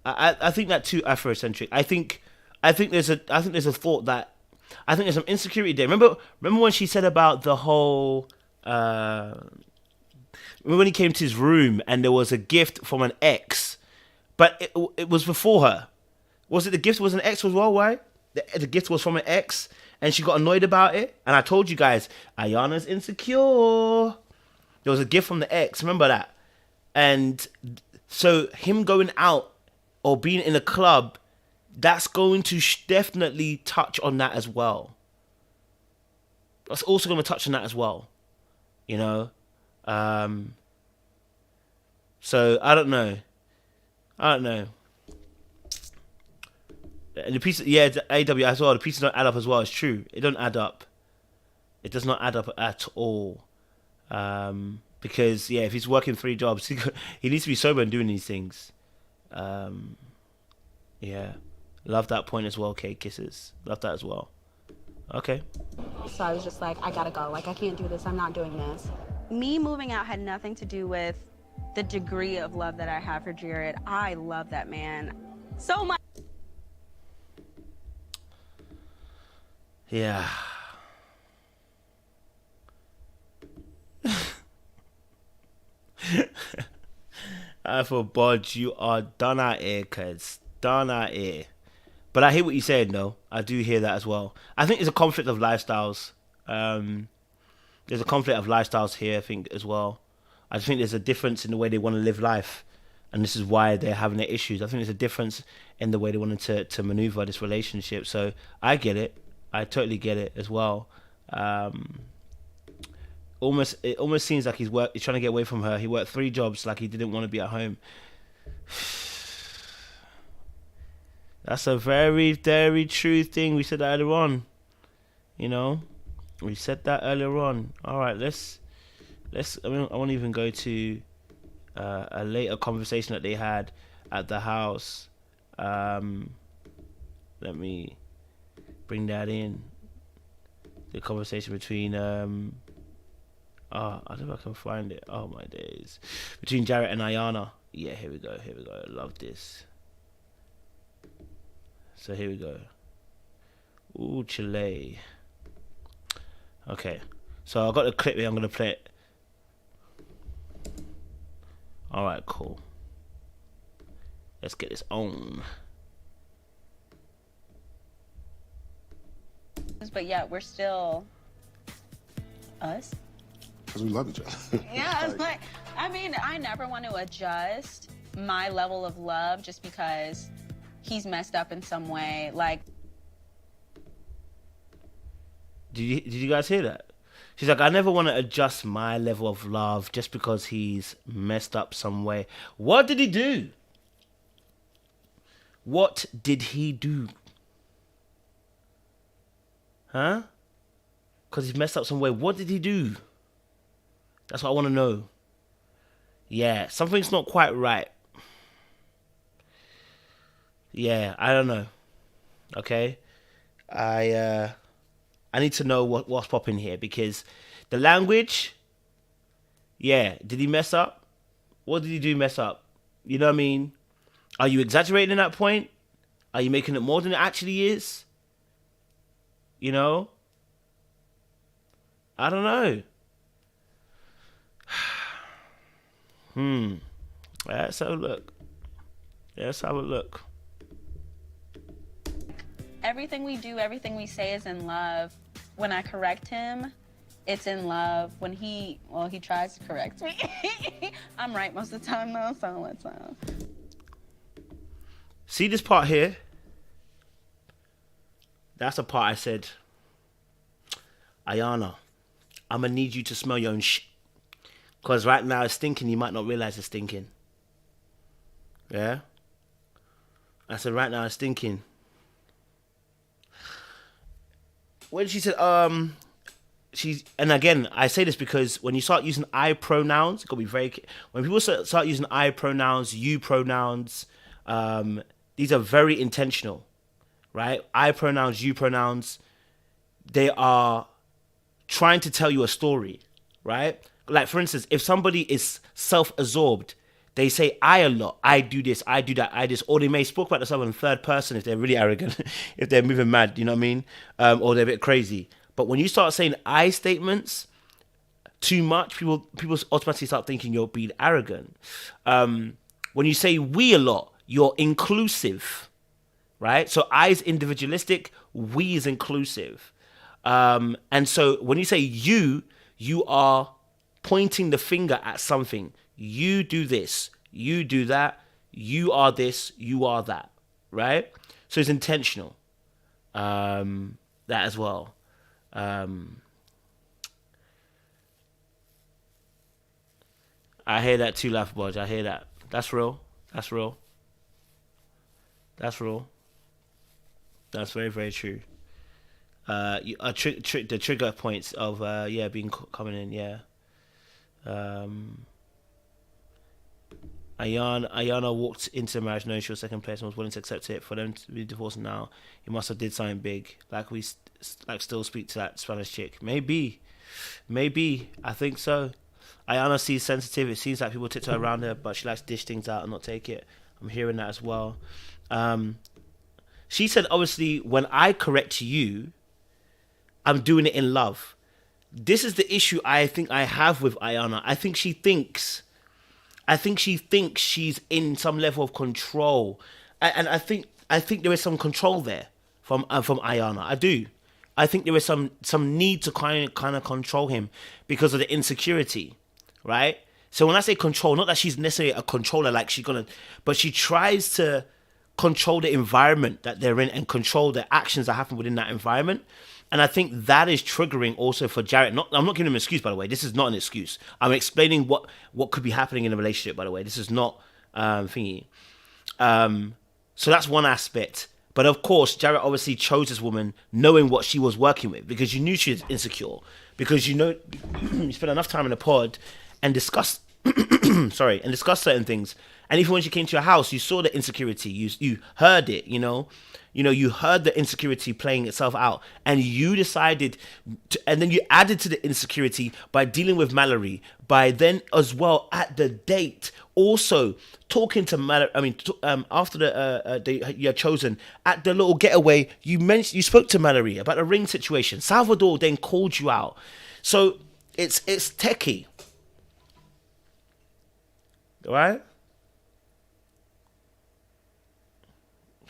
I think that too Afrocentric. I think there's a thought that I think there's some insecurity there. Remember when she said about the whole. Remember when he came to his room and there was a gift from an ex, but it was before her. Was it the gift was an ex as well? Why? The gift was from an ex, and she got annoyed about it. And I told you guys, Iyanna's insecure. There was a gift from the ex. Remember that? And so him going out or being in a club, that's going to definitely touch on that as well. That's also going to touch on that as well. You know? So I don't know. And the piece, the AW as well. The pieces don't add up as well. It's true. It don't add up. It does not add up at all. Because if he's working 3 jobs, he needs to be sober and doing these things. Love that point as well. K kisses. Love that as well. Okay. So I was just like, I gotta go. Like, I can't do this. I'm not doing this. Me moving out had nothing to do with the degree of love that I have for Jarrett. I love that man so much. Yeah. I feel Bodge, you are done out here, cuz. Done out here. But I hear what you said, though. I do hear that as well. I think there's a conflict of lifestyles. There's a conflict of lifestyles here, I think, as well. I just think there's a difference in the way they want to live life. And this is why they're having their issues. I think there's a difference in the way they wanted to maneuver this relationship. So I get it. I totally get it as well. It almost seems like he's trying to get away from her. He worked 3 jobs like he didn't want to be at home. That's a very, very true thing. We said that earlier on. You know? We said that earlier on. Alright, let's I won't even go to a later conversation that they had at the house. Let me bring that in. The conversation between I don't know if I can find it. Oh my days. Between Jarrett and Iyanna. Yeah, here we go. I love this. So here we go. Ooh, Chile. Okay. So I got the clip here, I'm gonna play it. Alright, cool. Let's get this on. But yeah, we're still us. Because we love each other. Yeah, it's like, I mean, I never want to adjust my level of love just because he's messed up in some way. Like, did you guys hear that? She's like, I never want to adjust my level of love just because he's messed up some way. What did he do? What did he do? Huh? Because he's messed up some way. What did he do? That's what I want to know. Yeah, something's not quite right. Yeah, I don't know. Okay? I need to know what's popping here because the language, did he mess up? What did he do mess up? You know what I mean? Are you exaggerating that point? Are you making it more than it actually is? You know? I don't know. Let's have a look. everything we do, everything we say is in love. When I correct him, it's in love. When he tries to correct me. I'm right most of the time though, so let's See this part here? That's the part I said, Iyanna, I'm gonna need you to smell your own because right now it's stinking. You might not realize it's stinking. Yeah. I said right now it's stinking. When she said she's, and again I say this because when you start using I pronouns, it gotta be very. When people start using I pronouns, you pronouns, these are very intentional, right? I pronouns, you pronouns, they are trying to tell you a story, right? Like for instance, if somebody is self-absorbed, they say I a lot. I do this, I do that, I this, or they may speak about themselves in third person if they're really arrogant, if they're moving mad, you know what I mean? Or they're a bit crazy. But when you start saying I statements too much, people automatically start thinking you're being arrogant. When you say we a lot, you're inclusive, right? So I is individualistic, we is inclusive. And so when you say you are pointing the finger at something. You do this, you do that, you are this, you are that, right? So it's intentional. That as well. I hear that too, Laugh Bodge. I hear that. That's real. That's real. That's real. That's very, very true. The trigger points of being coming in, yeah. Iyanna walked into the marriage knowing she was second place and was willing to accept it. For them to be divorced now, he must have did something big. Still speak to that Spanish chick. Maybe, I think so. Iyanna sees sensitive. It seems like people tiptoe around her, but she likes to dish things out and not take it. I'm hearing that as well. She said, obviously, when I correct you, I'm doing it in love. This is the issue I think I have with Iyanna. I think she thinks she's in some level of control, and I think there is some control there from Iyanna. I do. I think there is some need to kind of control him because of the insecurity, right? So when I say control, not that she's necessarily a controller, like but she tries to control the environment that they're in and control the actions that happen within that environment. And I think that is triggering also for Jarrett. I'm not giving him an excuse, by the way. This is not an excuse. I'm explaining what could be happening in a relationship, by the way. This is not thingy. So that's one aspect. But of course, Jarrett obviously chose this woman knowing what she was working with, because you knew she was insecure. Because you spent enough time in the pod and discuss certain things. And even when she came to your house, you saw the insecurity. You heard it, you heard the insecurity playing itself out, and you decided and then you added to the insecurity by dealing with Mallory, by then as well at the date also talking to Mallory. I mean, after the day you're chosen at the little getaway, you spoke to Mallory about the ring situation. Salvador then called you out, so it's techie, all right?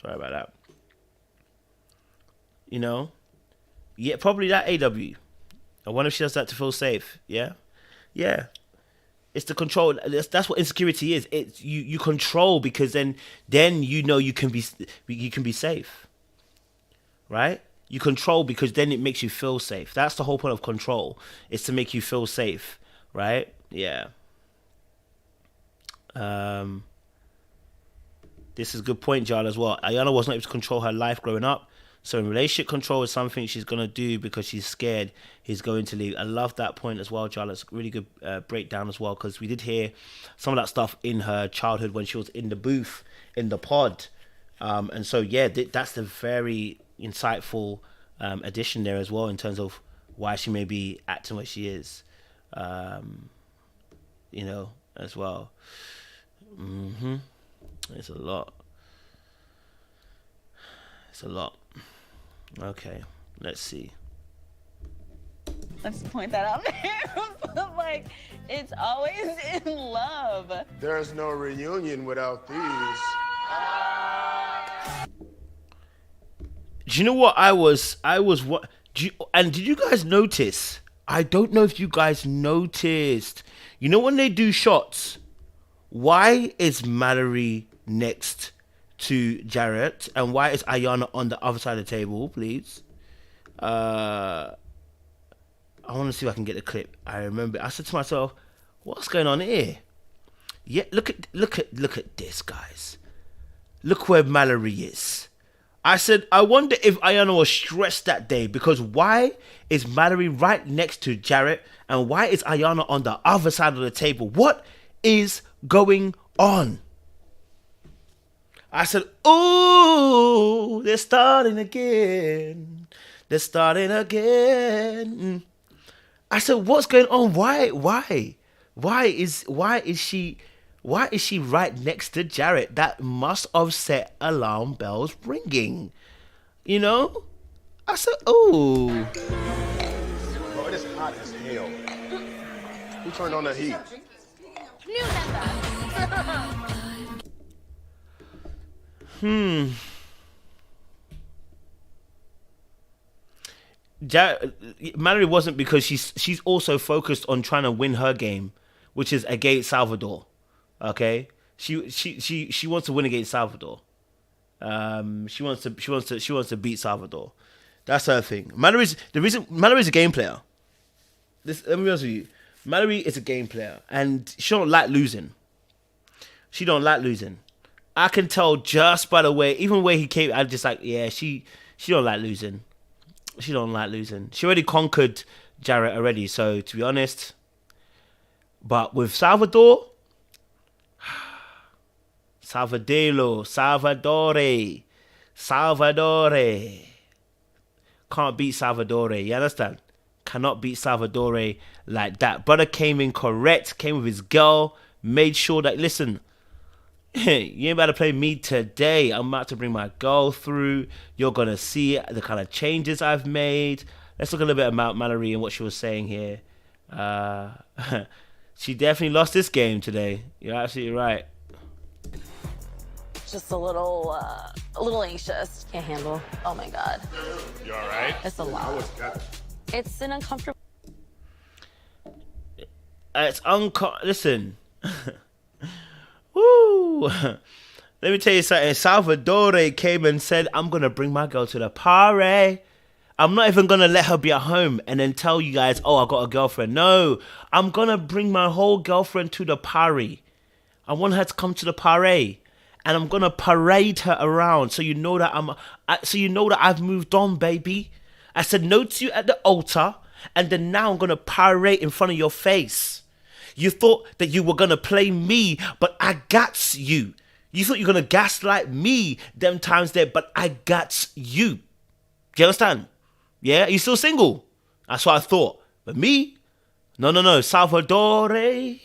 Sorry about that. Yeah, probably that AW. I wonder if she does that to feel safe. Yeah. It's the control. That's what insecurity is. It's you control, because then you can be safe, right? You control because then it makes you feel safe. That's the whole point of control. Is to make you feel safe, right? Yeah. This is a good point, Jarl, as well. Iyanna was not able to control her life growing up. So in relationship control is something she's going to do because she's scared he's going to leave. I love that point as well, Jarl. It's a really good breakdown as well, because we did hear some of that stuff in her childhood when she was in the booth, in the pod. And so, yeah, that's the very insightful addition there as well, in terms of why she may be acting what she is, as well. It's a lot. Okay, let's see. Let's point that out there. Like, it's always in love. There's no reunion without these. Do you know what and did you guys notice? I don't know if you guys noticed. When they do shots, why is Mallory next to Jarrett, and why is Iyanna on the other side of the table, please? I want to see if I can get the clip. I remember I said to myself, what's going on here? Yeah, look at this, guys. Look where Mallory is. I said, I wonder if Iyanna was stressed that day, because why is Mallory right next to Jarrett, and why is Iyanna on the other side of the table? What is going on? I said, ooh, they're starting again. They're starting again. I said, what's going on? Why is she right next to Jarrett? That must have set alarm bells ringing. You know? I said, ooh. Bro, it is hot as hell. Who turned on the heat? Mallory wasn't, because she's also focused on trying to win her game, which is against Salvadore. Okay, she wants to win against Salvadore. She wants to beat Salvadore. That's her thing. Mallory's a game player. Let me be honest with you. Mallory is a game player, and she don't like losing. She don't like losing. I can tell just by the way, even the way he came, I'm just like, yeah, she don't like losing. She don't like losing. She already conquered Jarrett already, so to be honest. But with Salvadore, Salvadore, can't beat Salvadore. You understand? Cannot beat Salvadore like that. Brother came in correct, came with his girl, made sure that, listen, you ain't about to play me today. I'm about to bring my girl through. You're going to see the kind of changes I've made. Let's look a little bit about Mallory and what she was saying here. She definitely lost this game today. You're absolutely right. Just a little anxious. Can't handle. Oh my God. You all right? It's a lot. It's an uncomfortable. Listen. Woo! Let me tell you something. Salvadore came and said, I'm going to bring my girl to the party. I'm not even going to let her be at home and then tell you guys, oh, I got a girlfriend. No, I'm going to bring my whole girlfriend to the party. I want her to come to the party. And I'm going to parade her around so you know that I've moved on, baby. I said no to you at the altar, and then now I'm going to parade in front of your face. You thought that you were going to play me, but I got you. You thought you were going to gaslight me them times there, but I got you. Do you understand? Yeah? Are you still single? That's what I thought. But me? No. Salvadore. Clink,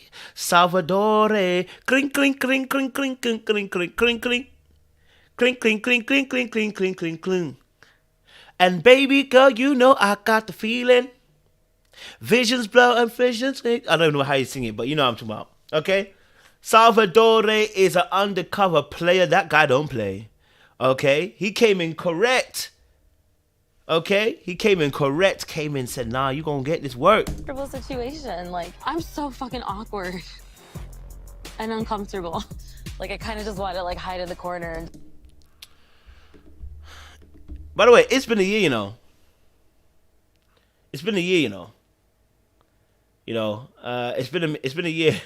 clink, clink, clink, clink, clink, clink, clink, clink, clink. Clink, clink, clink, clink, clink, clink, clink, clink, clink. And baby girl, you know I got the feeling. Visions blow and visions. I don't know how you sing it, but you know what I'm talking about. Okay? Salvadore is an undercover player. That guy don't play. Okay? He came in correct. Okay? He came in correct. Came in, said, nah, you gonna get this work. Comfortable situation. Like, I'm so fucking awkward and uncomfortable. Like, I kind of just want to like hide in the corner. And by the way, it's been a year, you know. It's been a year, you know. It's been a year.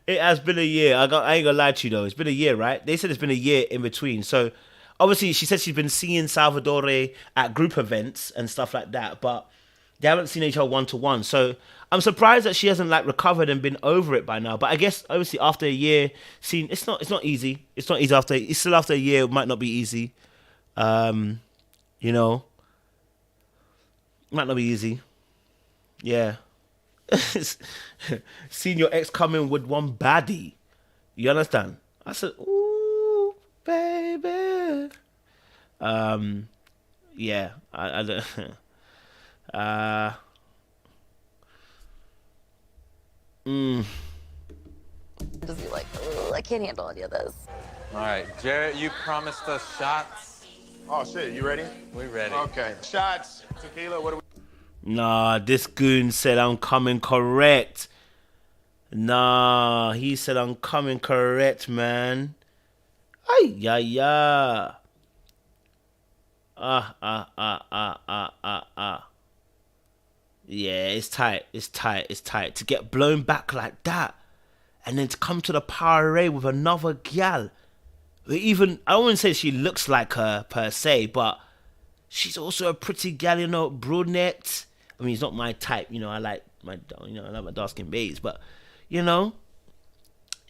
It has been a year. I ain't gonna lie to you though. It's been a year, right? They said it's been a year in between. So obviously she said she's been seeing Salvadore at group events and stuff like that, but they haven't seen each other one-to-one. So I'm surprised that she hasn't like recovered and been over it by now. But I guess obviously after a year, it's not easy. It's not easy it's still after a year. It might not be easy. Might not be easy. Yeah. Seeing your ex come in with one baddie. You understand? I said, ooh, baby. Yeah. I don't. just be like, I can't handle any of this. All right, Jarrett, you promised us shots. Oh, shit. You ready? We ready. Okay. Shots. Tequila. What do we... Nah, this goon said I'm coming correct. Nah, he said I'm coming correct, man. Ay, yeah, yeah. Ah. Yeah, it's tight. It's tight. It's tight. To get blown back like that. And then to come to the parade with another gal. Even, I wouldn't say she looks like her per se, but she's also a pretty gal, you know, brunette. I mean, it's not my type, you know, I like my dark skin babes, but, you know,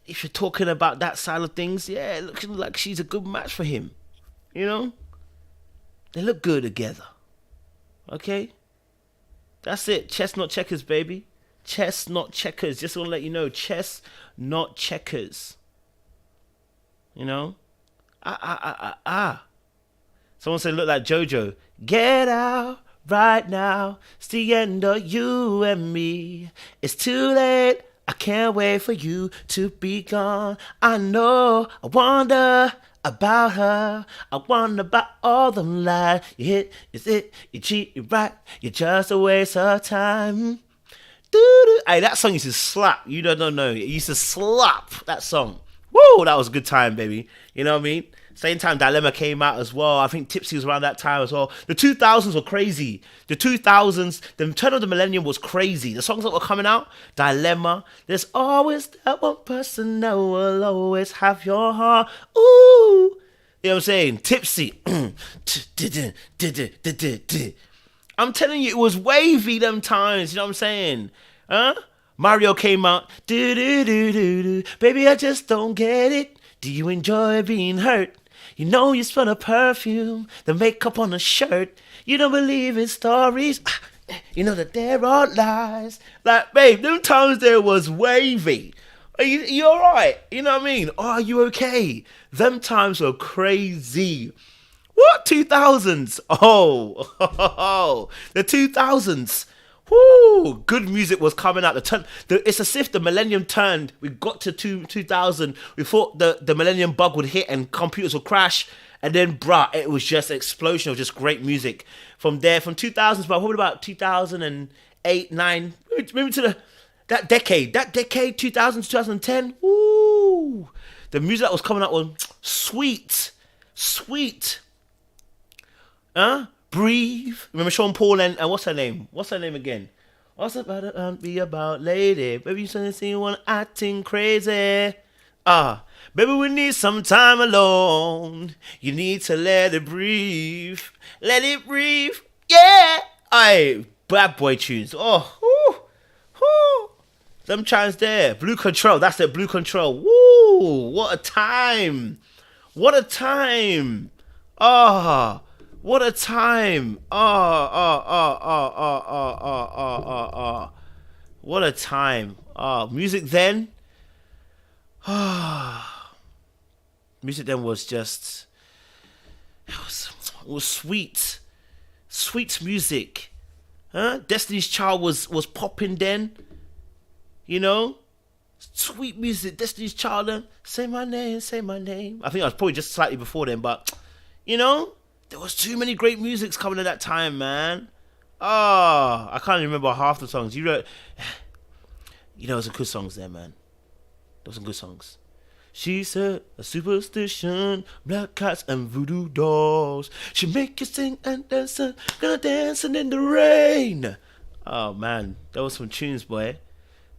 if you're talking about that side of things, yeah, it looks like she's a good match for him. You know? They look good together. Okay? That's it. Chess, not checkers, baby. Chess, not checkers. Just want to let you know. Chess, not checkers. You know? Someone said look like JoJo. Get out right now. It's the end of you and me. It's too late. I can't wait for you to be gone. I know. I wonder about her. I wonder about all them lies. You hit, is it, you cheat, you right. You're just a waste of time. Doo-doo. Hey, that song used to slap. You don't know. It used to slap, that song. Woo, that was a good time, baby. You know what I mean? Same time Dilemma came out as well. I think Tipsy was around that time as well. The 2000s were crazy. The 2000s, the turn of the millennium was crazy. The songs that were coming out, Dilemma. There's always that one person that will always have your heart. Ooh. You know what I'm saying? Tipsy. I'm telling you, it was wavy them times. You know what I'm saying? Huh? Mario came out. Baby, I just don't get it. Do you enjoy being hurt? You know you smell the perfume, the makeup on the shirt. You don't believe in stories. You know that there are lies. Like, babe, them times there was wavy. Are you alright? You know what I mean? Oh, are you okay? Them times were crazy. What? 2000s? Oh, the 2000s. Whoo! Good music was coming out. It's as if the millennium turned. We got to 2000. We thought the millennium bug would hit and computers would crash. And then, bruh, it was just an explosion of just great music. From there, from 2000s, but probably about 2008, 9, maybe to that decade, 2000 to 2010. Woo! The music that was coming out was sweet. Huh? Breathe. Remember Sean Paul and what's her name? What's her name again? What's about to be about, lady? Baby, you starting to see one acting crazy. Baby, we need some time alone. You need to let it breathe. Let it breathe. Yeah. Aye, bad boy tunes. Them chimes there. Blue Control. That's it. Blue Control. Woo! What a time. What a time. What a time. What a time. Music then. Music then was just, it was sweet. Sweet music. Huh? Destiny's Child was popping then. You know? Sweet music. Destiny's Child then. Say my name, say my name. I think I was probably just slightly before then, but you know? There was too many great musics coming at that time, man. I can't even remember half the songs. You know, there was some good songs there, man. There was some good songs. She said, a superstition, black cats and voodoo dolls. She make you sing and dance, gonna dancing in the rain. Oh, man. There was some tunes, boy.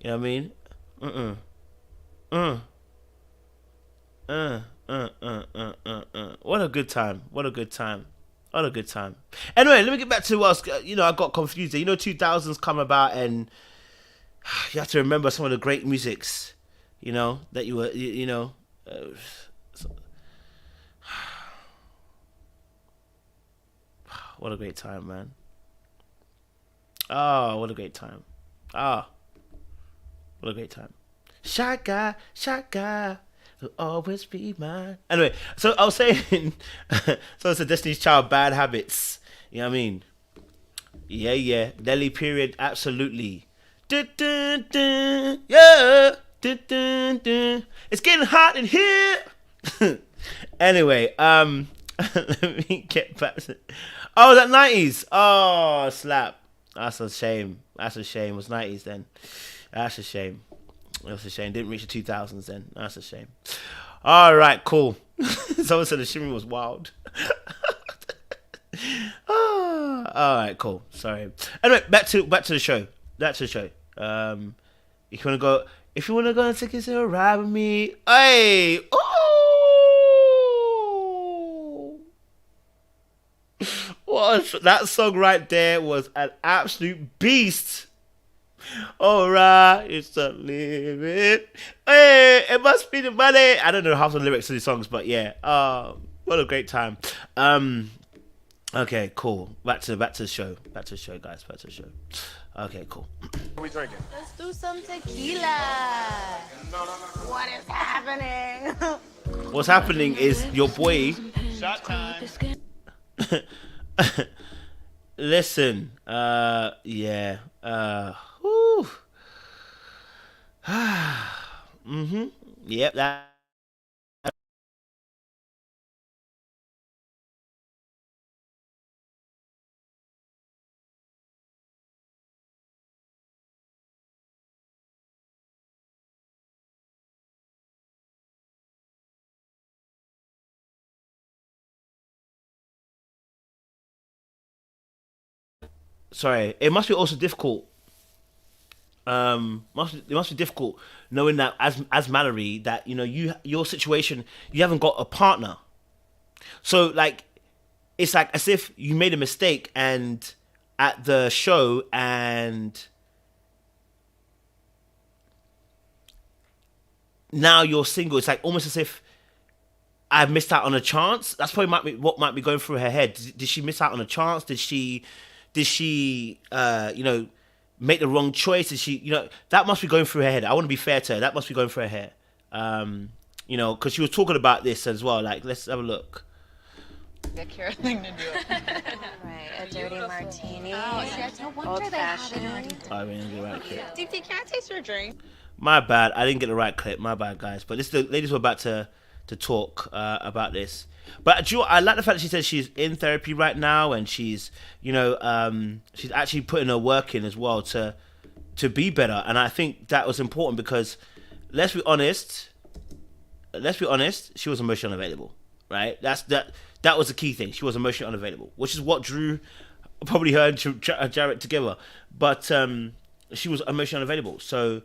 You know what I mean? What a good time. What a good time. What a good time. Anyway, let me get back to what I got confused there. 2000s come about and you have to remember some of the great musics, that you were, what a great time, man. Oh, what a great time. What a great time. Shy guy. Will always be mine. Anyway, so I was saying, so it's a Destiny's Child, Bad Habits. You know what I mean? Yeah. Nelly period, absolutely. Yeah. It's getting hot in here. Anyway, let me get back to that 90s. Oh, slap. That's a shame. It was 90s then. That's a shame. Didn't reach the 2000s then. That's a shame. All right, cool. Someone said the shimmy was wild. All right, cool. Sorry. Anyway, back to the show. If you wanna go and take a ride with me, hey, oh, that song right there was an absolute beast. Alright, it's the limit. Hey, it must be the money. I don't know half the lyrics to these songs, but yeah. What a great time. Okay, cool. Back to the show. Back to the show, guys. Back to the show. Okay, cool. What are we drinking? Let's do some tequila. What is happening? What's happening is your boy. Shot time. Listen, yeah. Whew. Yep, that. Sorry, it must be also difficult. It must be difficult knowing that as Mallory, that your situation, you haven't got a partner. So like, it's like as if you made a mistake and at the show and now you're single. It's like almost as if I've missed out on a chance. That's probably what might be going through her head. Did she miss out on a chance? Did she make the wrong choice? Did she, that must be going through her head. I want to be fair to her. That must be going through her head. Because she was talking about this as well. Like, let's have a look. The cure thing to do. Right, a dirty martini. Oh, yeah, no wonder Old they have fashioned. it. I didn't get the right clip. DP, can I taste your drink? My bad. I didn't get the right clip. My bad, guys. But the ladies were about to talk about this. But do you know what? I like the fact that she says she's in therapy right now, and she's, she's actually putting her work in as well to be better. And I think that was important because, let's be honest, she was emotionally unavailable, right? That was the key thing. She was emotionally unavailable, which is what drew probably her and Jarrett together. But she was emotionally unavailable, so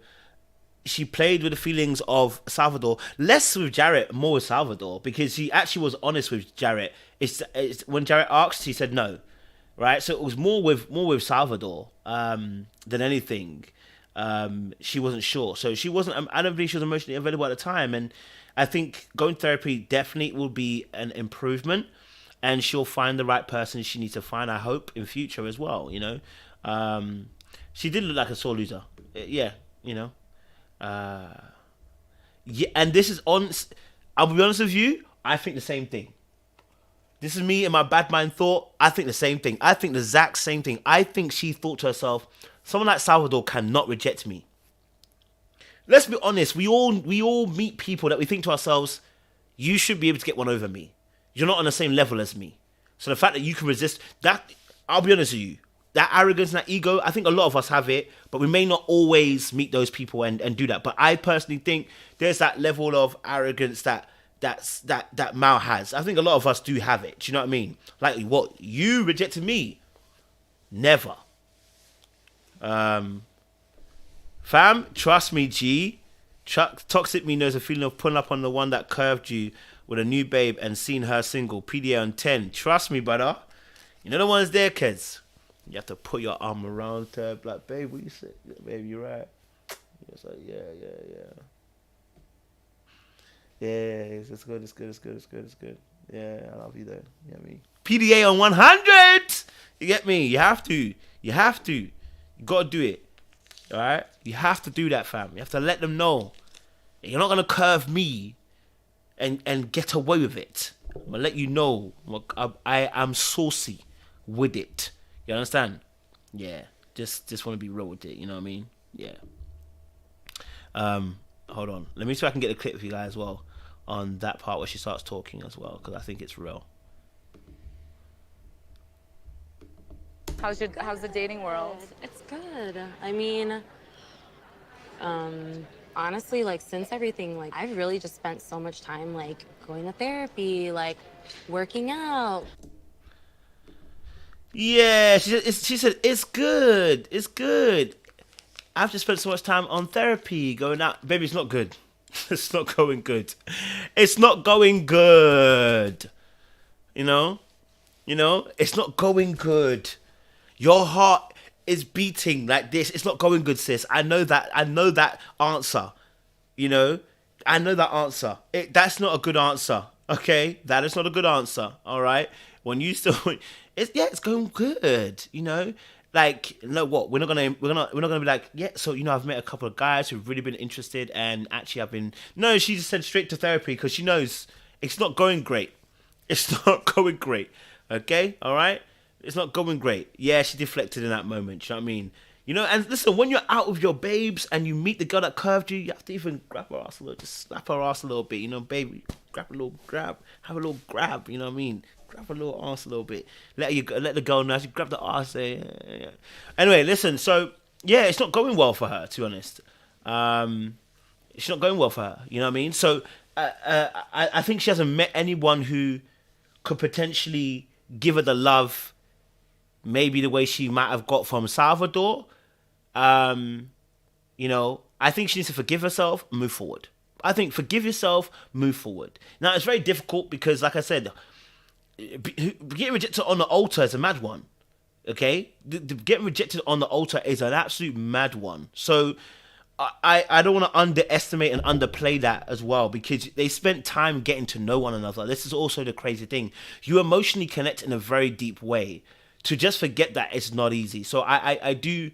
she played with the feelings of Salvadore, less with Jarrett, more with Salvadore, because she actually was honest with Jarrett. It's when Jarrett asked, he said no, right? So it was more with Salvadore than anything. She wasn't sure, so she wasn't. I don't think she was emotionally available at the time, and I think going to therapy definitely will be an improvement, and she'll find the right person she needs to find. I hope in future as well. She did look like a sore loser. Yeah, yeah, and this is on. I'll be honest with you. I think the same thing. This is me and my bad mind thought. I think the same thing. I think the exact same thing. I think she thought to herself, someone like Salvadore cannot reject me. Let's be honest. We all meet people that we think to ourselves, you should be able to get one over me. You're not on the same level as me. So the fact that you can resist that, I'll be honest with you. That arrogance and that ego, I think a lot of us have it, but we may not always meet those people and do that. But I personally think there's that level of arrogance that Mal has. I think a lot of us do have it. Do you know what I mean? Like, what? You rejected me? Never. Fam, trust me, G. Toxic me knows the feeling of pulling up on the one that curved you with a new babe and seeing her single. PDA on 10. Trust me, brother. You know the ones there, kids. You have to put your arm around her, like, babe, what you say? Babe, you're right. It's like, yeah. Yeah, it's good. Yeah, I love you though. You get me? PDA on 100! You get me? You have to. You gotta do it. Alright? You have to do that, fam. You have to let them know. You're not gonna curve me and get away with it. I'm gonna let you know I am saucy with it. You understand? Yeah. Just want to be real with it. You know what I mean? Yeah. Hold on. Let me see if I can get a clip for you guys as well on that part where she starts talking as well, because I think it's real. How's the dating world? It's good. I mean, Honestly, like, since everything, like, I've really just spent so much time, like, going to therapy, like, working out. Yeah, she said, it's good. It's good. I've just spent so much time on therapy, going out. Baby, it's not good. It's not going good. It's not going good. You know? It's not going good. Your heart is beating like this. It's not going good, sis. I know that. I know that answer. You know? I know that answer. That's not a good answer. Okay? That is not a good answer. All right? When you still... it's going good. You know? Like, you know what? We're not gonna be like, yeah. So I've met a couple of guys who've really been interested, and actually I've been. No, she just said straight to therapy because she knows it's not going great. It's not going great. Okay, all right. It's not going great. Yeah, she deflected in that moment. You know what I mean? And listen, when you're out with your babes and you meet the girl that curved you, you have to even grab her ass a little, just slap her ass a little bit. Baby, have a little grab. You know what I mean? Grab her little ass a little bit. Let the girl know. She grab the ass. Yeah. Anyway, listen. So yeah, it's not going well for her. To be honest, it's not going well for her. You know what I mean? So I think she hasn't met anyone who could potentially give her the love, maybe the way she might have got from Salvador. I think she needs to forgive herself, move forward. I think forgive yourself, move forward. Now, it's very difficult because, like I said, getting rejected on the altar is a mad one. Okay? Getting rejected on the altar is an absolute mad one. So I don't want to underestimate and underplay that as well, because they spent time getting to know one another. This is also the crazy thing. You emotionally connect in a very deep way. To just forget that is not easy. So I do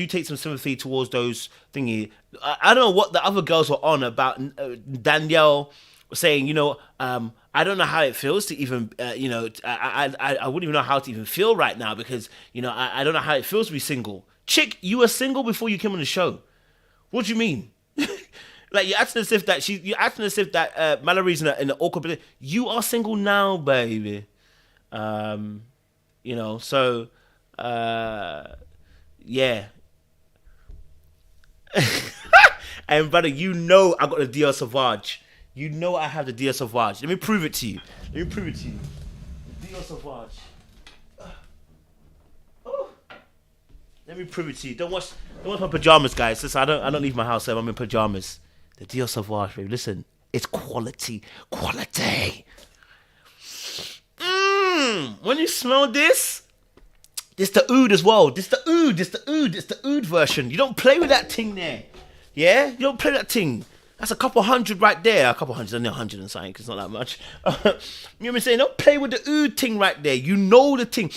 take some sympathy towards those thingy. I don't know what the other girls were on about. Danielle saying, I don't know how it feels to even, I wouldn't even know how to even feel right now because, I don't know how it feels to be single. Chick, you were single before you came on the show. What do you mean? Like, you're acting as if that Mallory's in an awkward position. You are single now, baby. So, yeah. And brother, I got the Dior Sauvage. I have the Dior Sauvage. Let me prove it to you. Dior Sauvage. Let me prove it to you. Don't watch my pajamas, guys. Listen, I don't leave my house. I'm in pajamas. The Dior Sauvage, baby. Listen, it's quality. When you smell this the oud as well. This the oud version. You don't play with that thing there. Yeah? You don't play with that thing. That's a couple hundred right there. A couple hundred, only 100 and something, because it's not that much. You know what I'm saying? Don't play with the oud thing right there. You know the thing.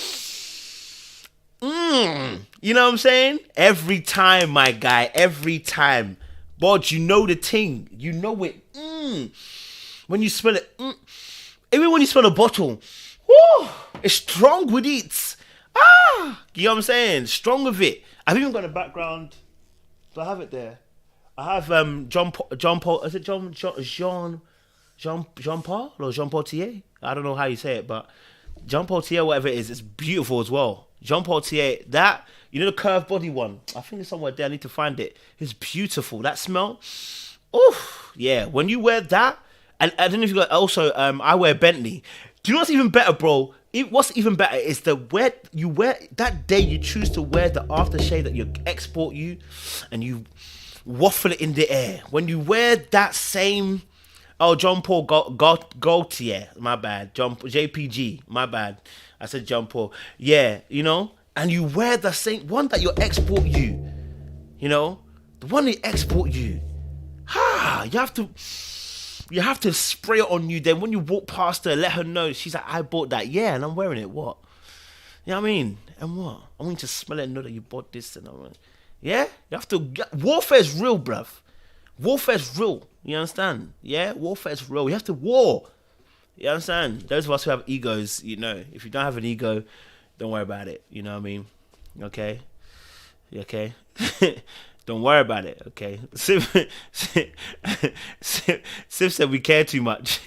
You know what I'm saying? Every time, my guy. Every time. Bod, you know the thing. You know it. When you smell it. Even when you smell a bottle. Woo! It's strong with it. You know what I'm saying? Strong with it. I've even got a background. Do I have it there? I have John Paul. Is it Jean Paul or Jean Paul Thier? I don't know how you say it, but Jean Paul Thier, whatever it is, it's beautiful as well. Jean Paul Thier, that, the curved body one. I think it's somewhere there. I need to find it. It's beautiful. That smell. Oof. Yeah. When you wear that, and I don't know if you got also. I wear Bentley. Do you know what's even better, bro? What's even better is you wear that day. You choose to wear the aftershave that you export you, and you waffle it in the air. When you wear that same, John Paul Gaultier, my bad. JPG, my bad. I said John Paul. Yeah, and you wear the same one that you export you. The one they export you. You have to spray it on you. Then when you walk past her, let her know. She's like, I bought that. Yeah, and I'm wearing it. What? You know what I mean? And what? I want you to smell it and know that you bought this. And yeah? You have to. Warfare's real, bruv. Warfare's real. You understand? Yeah? Warfare's real. You have to war. You understand? Those of us who have egos, if you don't have an ego, don't worry about it. You know what I mean? Okay? Okay? Don't worry about it, okay? Sif said we care too much.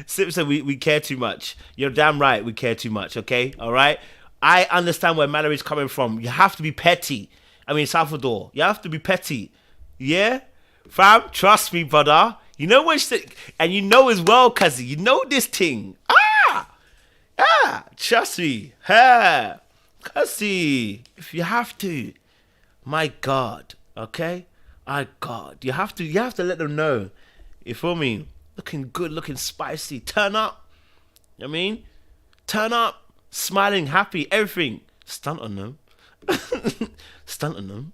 Sif said we care too much. You're damn right, we care too much, okay? All right? I understand where Mallory's coming from. You have to be petty. I mean, Salvador, you have to be petty. Yeah, fam, trust me, brother. You know what? And you know as well, cousin. You know this thing. Trust me. Ha, cousin. If you have to, my God. Okay, my God. You have to let them know. You feel me? Looking good, looking spicy. Turn up. You know what I mean, turn up, smiling, happy, everything. Stunt on them. Stunt on them.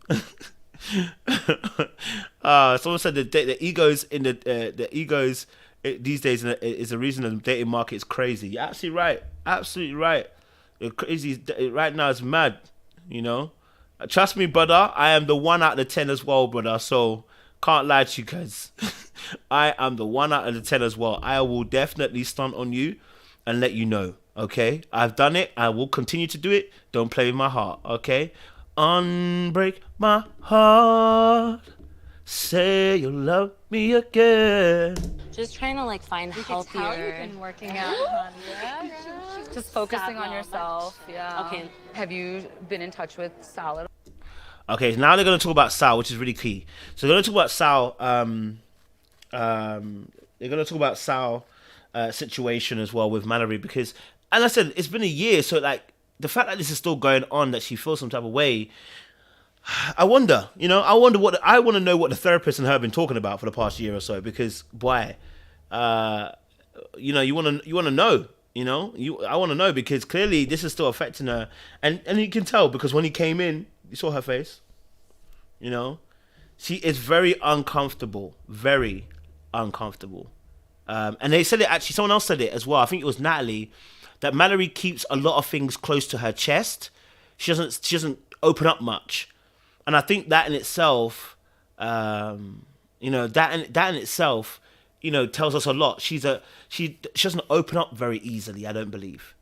Someone said the egos in the egos these days is the reason the dating market is crazy. You're absolutely right. Absolutely right. It's crazy right now. It's mad. You know. Trust me, brother. I am the 1 out of the 10 as well, brother. So can't lie to you guys. I am the 1 out of the 10 as well. I will definitely stunt on you and let you know. Okay, I've done it. I will continue to do it. Don't play with my heart. Okay. Unbreak my heart. Say you'll love me again. Just trying to like find healthier. You've been working out, honey. Yeah. Just focusing on yourself. Yeah. Okay. Have you been in touch with Salad? Okay, now they're going to talk about Sal, which is really key. So they're going to talk about Sal. They're going to talk about Sal situation as well with Mallory because, as I said, it's been a year. So like the fact that this is still going on, that she feels some type of way. I wonder, I want to know what the therapist and her have been talking about for the past year or so, because boy, you want to know, I want to know, because clearly this is still affecting her, and you can tell because when he came in, you saw her face, she is very uncomfortable, and they said it actually. Someone else said it as well. I think it was Natalie, that Mallory keeps a lot of things close to her chest. She doesn't open up much. And I think that in itself, that in itself, tells us a lot. She doesn't open up very easily, I don't believe,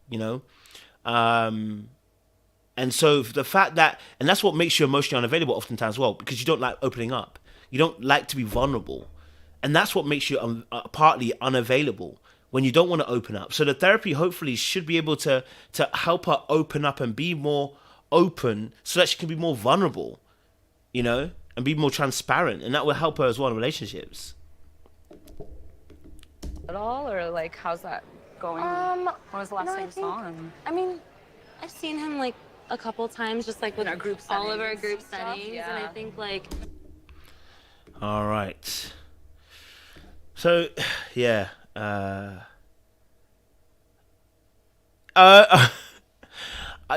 and so the fact that, and that's what makes you emotionally unavailable oftentimes as well, because you don't like opening up, you don't like to be vulnerable, and that's what makes you partly unavailable when you don't want to open up. So the therapy hopefully should be able to help her open up and be more open, so that she can be more vulnerable. And be more transparent, and that will help her as well in relationships. At all, or like, how's that going? When was the last time you saw him? I mean, I've seen him like a couple times, just like with our group all of our settings group and stuff, settings, yeah. and I think like. All right. So, yeah. Do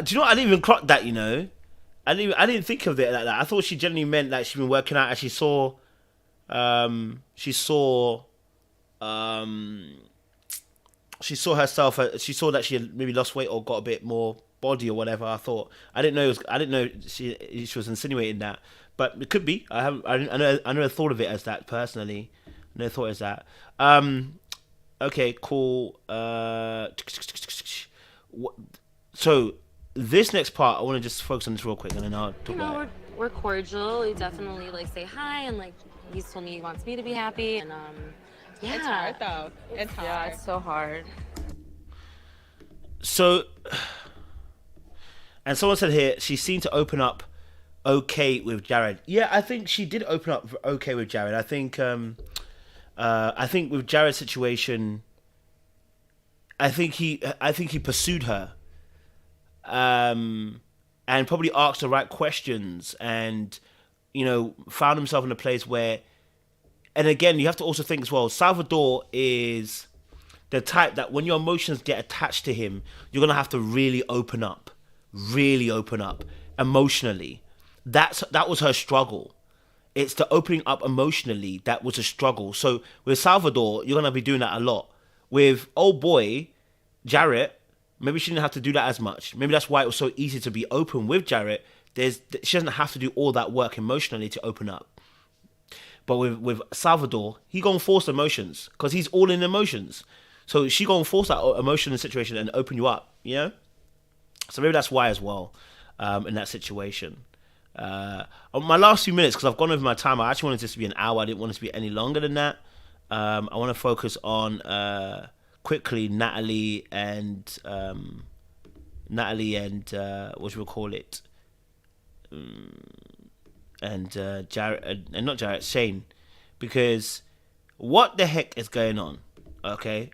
you know what? I didn't even clock that. I didn't think of it like that. I thought she generally meant like she'd been working out, and she saw herself. She saw that she had maybe lost weight or got a bit more body or whatever. I didn't know she was insinuating that, but it could be. I never thought of it as that personally. I never thought it as that. Okay, cool. So. This next part, I want to just focus on this real quick, and then I'll talk about it. We're cordial. We definitely like say hi, and like he's told me he wants me to be happy, and yeah. It's hard though. It's hard. Yeah, it's so hard. So, and someone said here she seemed to open up okay with Jarrett. Yeah, I think she did open up okay with Jarrett. I think with Jarrett's situation, I think he pursued her. And probably asked the right questions, and found himself in a place where, and again, you have to also think as well, Salvadore is the type that when your emotions get attached to him, you're gonna have to really open up emotionally. That was her struggle. It's the opening up emotionally that was a struggle. So with Salvadore, you're gonna be doing that a lot. With old boy Jarrett, maybe she didn't have to do that as much. Maybe that's why it was so easy to be open with Jarrett. She doesn't have to do all that work emotionally to open up. But with Salvadore, he gonna force emotions because he's all in emotions. So she gonna force that emotion and situation and open you up, So maybe that's why as well, in that situation. On my last few minutes, because I've gone over my time, I actually wanted this to be an hour. I didn't want it to be any longer than that. I want to focus on quickly Natalie and what should we call it? and Jarrett, and not Jarrett, Shayne, because what the heck is going on? Okay,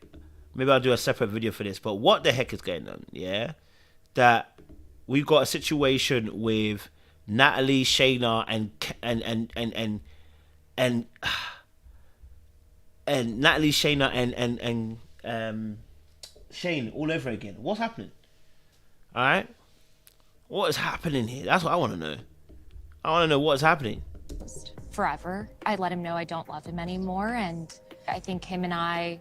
maybe I'll do a separate video for this, but what the heck is going on? Yeah, that we've got a situation with Natalie, Shaina, and Natalie, Shaina, and Shayne all over again. What's happening? All right, what is happening here? That's what I want to know. I want to know what's happening. Forever. I let him know I don't love him anymore, and I think him and I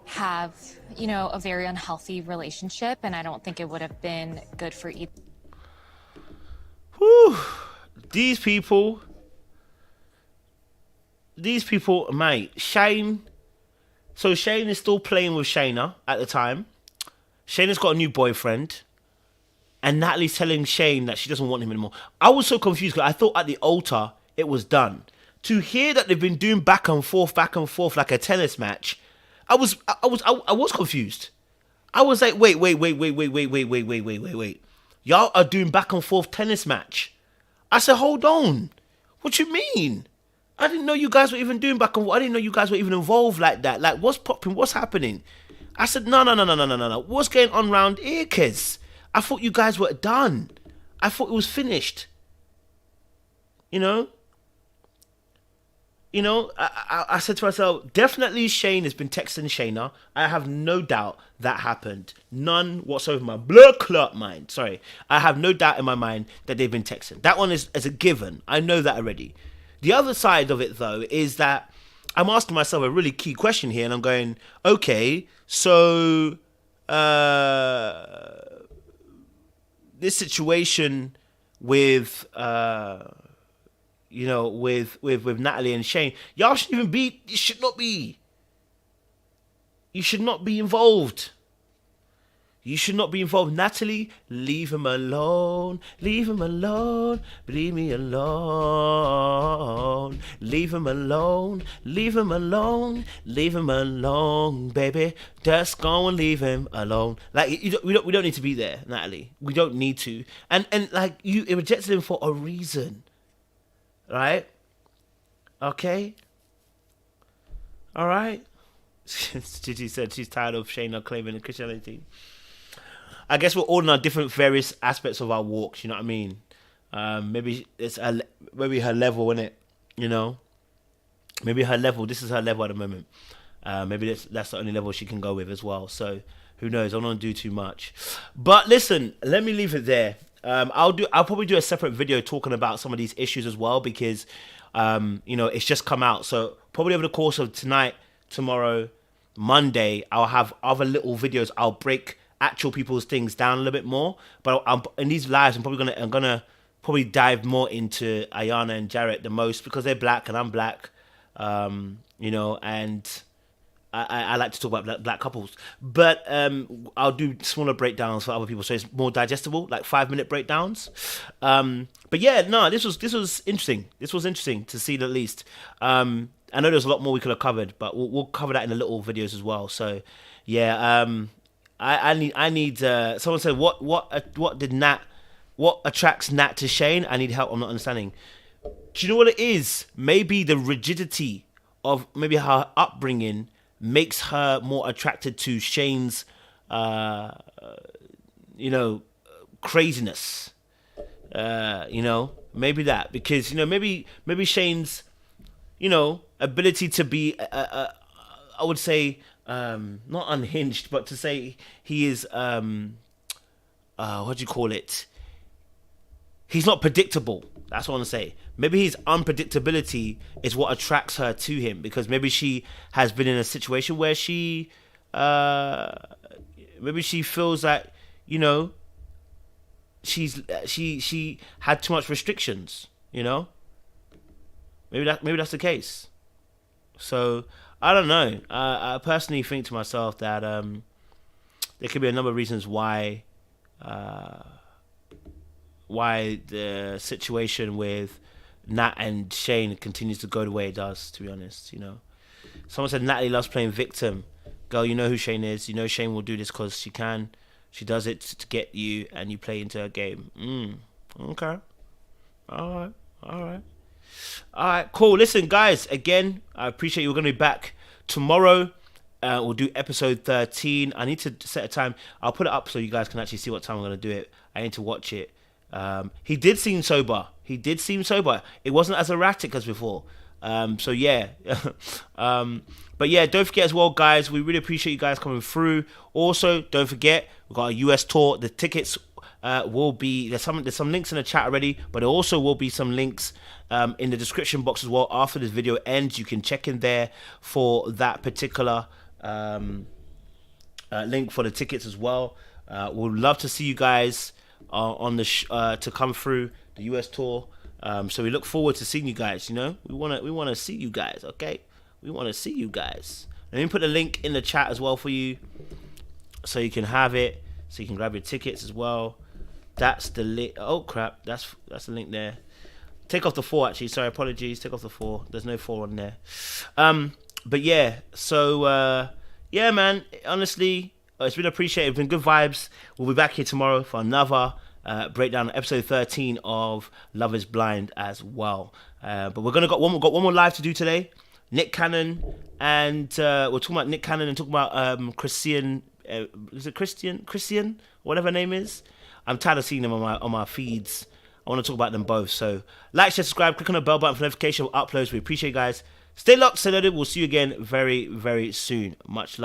have, you know, a very unhealthy relationship, and I don't think it would have been good for either. Whew. These people, mate. Shayne. So Shayne is still playing with Shaina at the time. Shayna's got a new boyfriend. And Natalie's telling Shayne that she doesn't want him anymore. I was so confused because I thought at the altar it was done. To hear that they've been doing back and forth like a tennis match, I was confused. I was like, wait. Y'all are doing back and forth tennis match. I said, hold on. What you mean? I didn't know you guys were even doing back and forth. I didn't know you guys were even involved like that. Like, what's popping? What's happening? I said, no. What's going on round here, kids? I thought you guys were done. I thought it was finished. You know, I said to myself, definitely Shayne has been texting Shaina. I have no doubt that happened. None whatsoever in my blood clot mind. Sorry. I have no doubt in my mind that they've been texting. That one is a given. I know that already. The other side of it, though, is that I'm asking myself a really key question here, and I'm going, okay, so this situation with with Natalie and Shayne, y'all shouldn't even be. You should not be. You should not be involved. You should not be involved. Natalie, leave him alone. Leave him alone. Leave me alone. Leave him alone. Leave him alone. Leave him alone, baby. Just go and leave him alone. Like we don't need to be there, Natalie. We don't need to. And like you rejected him for a reason, right? Okay. All right. Gigi said she's tired of Shayna claiming Christianity. I guess we're all in our different various aspects of our walks, you know what I mean? Maybe it's maybe her level, isn't it? You know? Maybe her level, this is her level at the moment. Maybe that's the only level she can go with as well. So who knows? I don't want to do too much. But listen, let me leave it there. I'll probably do a separate video talking about some of these issues as well, because it's just come out. So probably over the course of tonight, tomorrow, Monday, I'll have other little videos. I'll break actual people's things down a little bit more, but in these lives I'm gonna dive more into Iyanna and Jarrett the most, because they're black and I'm black, and I like to talk about black couples, but I'll do smaller breakdowns for other people so it's more digestible, like 5-minute breakdowns. But yeah, no, this was interesting. This was interesting to see, at least. I know there's a lot more we could have covered, but we'll cover that in the little videos as well. So yeah, I need someone said what attracts Nat to Shayne? I need help. I'm not understanding. Do you know what it is? Maybe the rigidity of maybe her upbringing makes her more attracted to Shayne's craziness. Maybe that, because maybe Shayne's ability to be I would say not unhinged, but to say he is what do you call it? He's not predictable. That's what I want to say. Maybe his unpredictability is what attracts her to him, because maybe she has been in a situation where she feels that she had too much restrictions. Maybe that's the case. So I don't know. I personally think to myself that there could be a number of reasons why the situation with Nat and Shayne continues to go the way it does, to be honest. Someone said Natalie loves playing victim. Girl, you know who Shayne is. You know Shayne will do this because she can. She does it to get you, and you play into her game. Okay. All All right, cool. Listen, guys, again, I appreciate you're going to be back tomorrow. We'll do episode 13. I need to set a time. I'll put it up so you guys can actually see what time I'm going to do it. I need to watch it. He did seem sober. It wasn't as erratic as before. So yeah. But yeah, don't forget as well, guys, we really appreciate you guys coming through. Also, don't forget, we've got a US tour. The tickets will be, there's some links in the chat already, but there also will be some links in the description box as well after this video ends. You can check in there for that particular link for the tickets as well. We'd love to see you guys on the to come through the US tour. So we look forward to seeing you guys. You know, we want to see you guys. Okay, we want to see you guys. Let me put the link in the chat as well for you, so you can have it, so you can grab your tickets as well. That's the link. Oh crap, that's the link there. Take off the 4 actually. Sorry, apologies. Take off the 4. There's no 4 on there. But yeah. So yeah, man. Honestly, it's been appreciated. It's been good vibes. We'll be back here tomorrow for another breakdown, episode 13 of Love Is Blind as well. But we've got one more live to do today. Nick Cannon, and we're talking about Nick Cannon and talking about Christian. Is it Christian? Whatever her name is. I'm tired of seeing them on my feeds. I want to talk about them both. So like, share, subscribe, click on the bell button for notification of uploads. We appreciate you guys. Stay locked, stay loaded. We'll see you again very, very soon. Much love.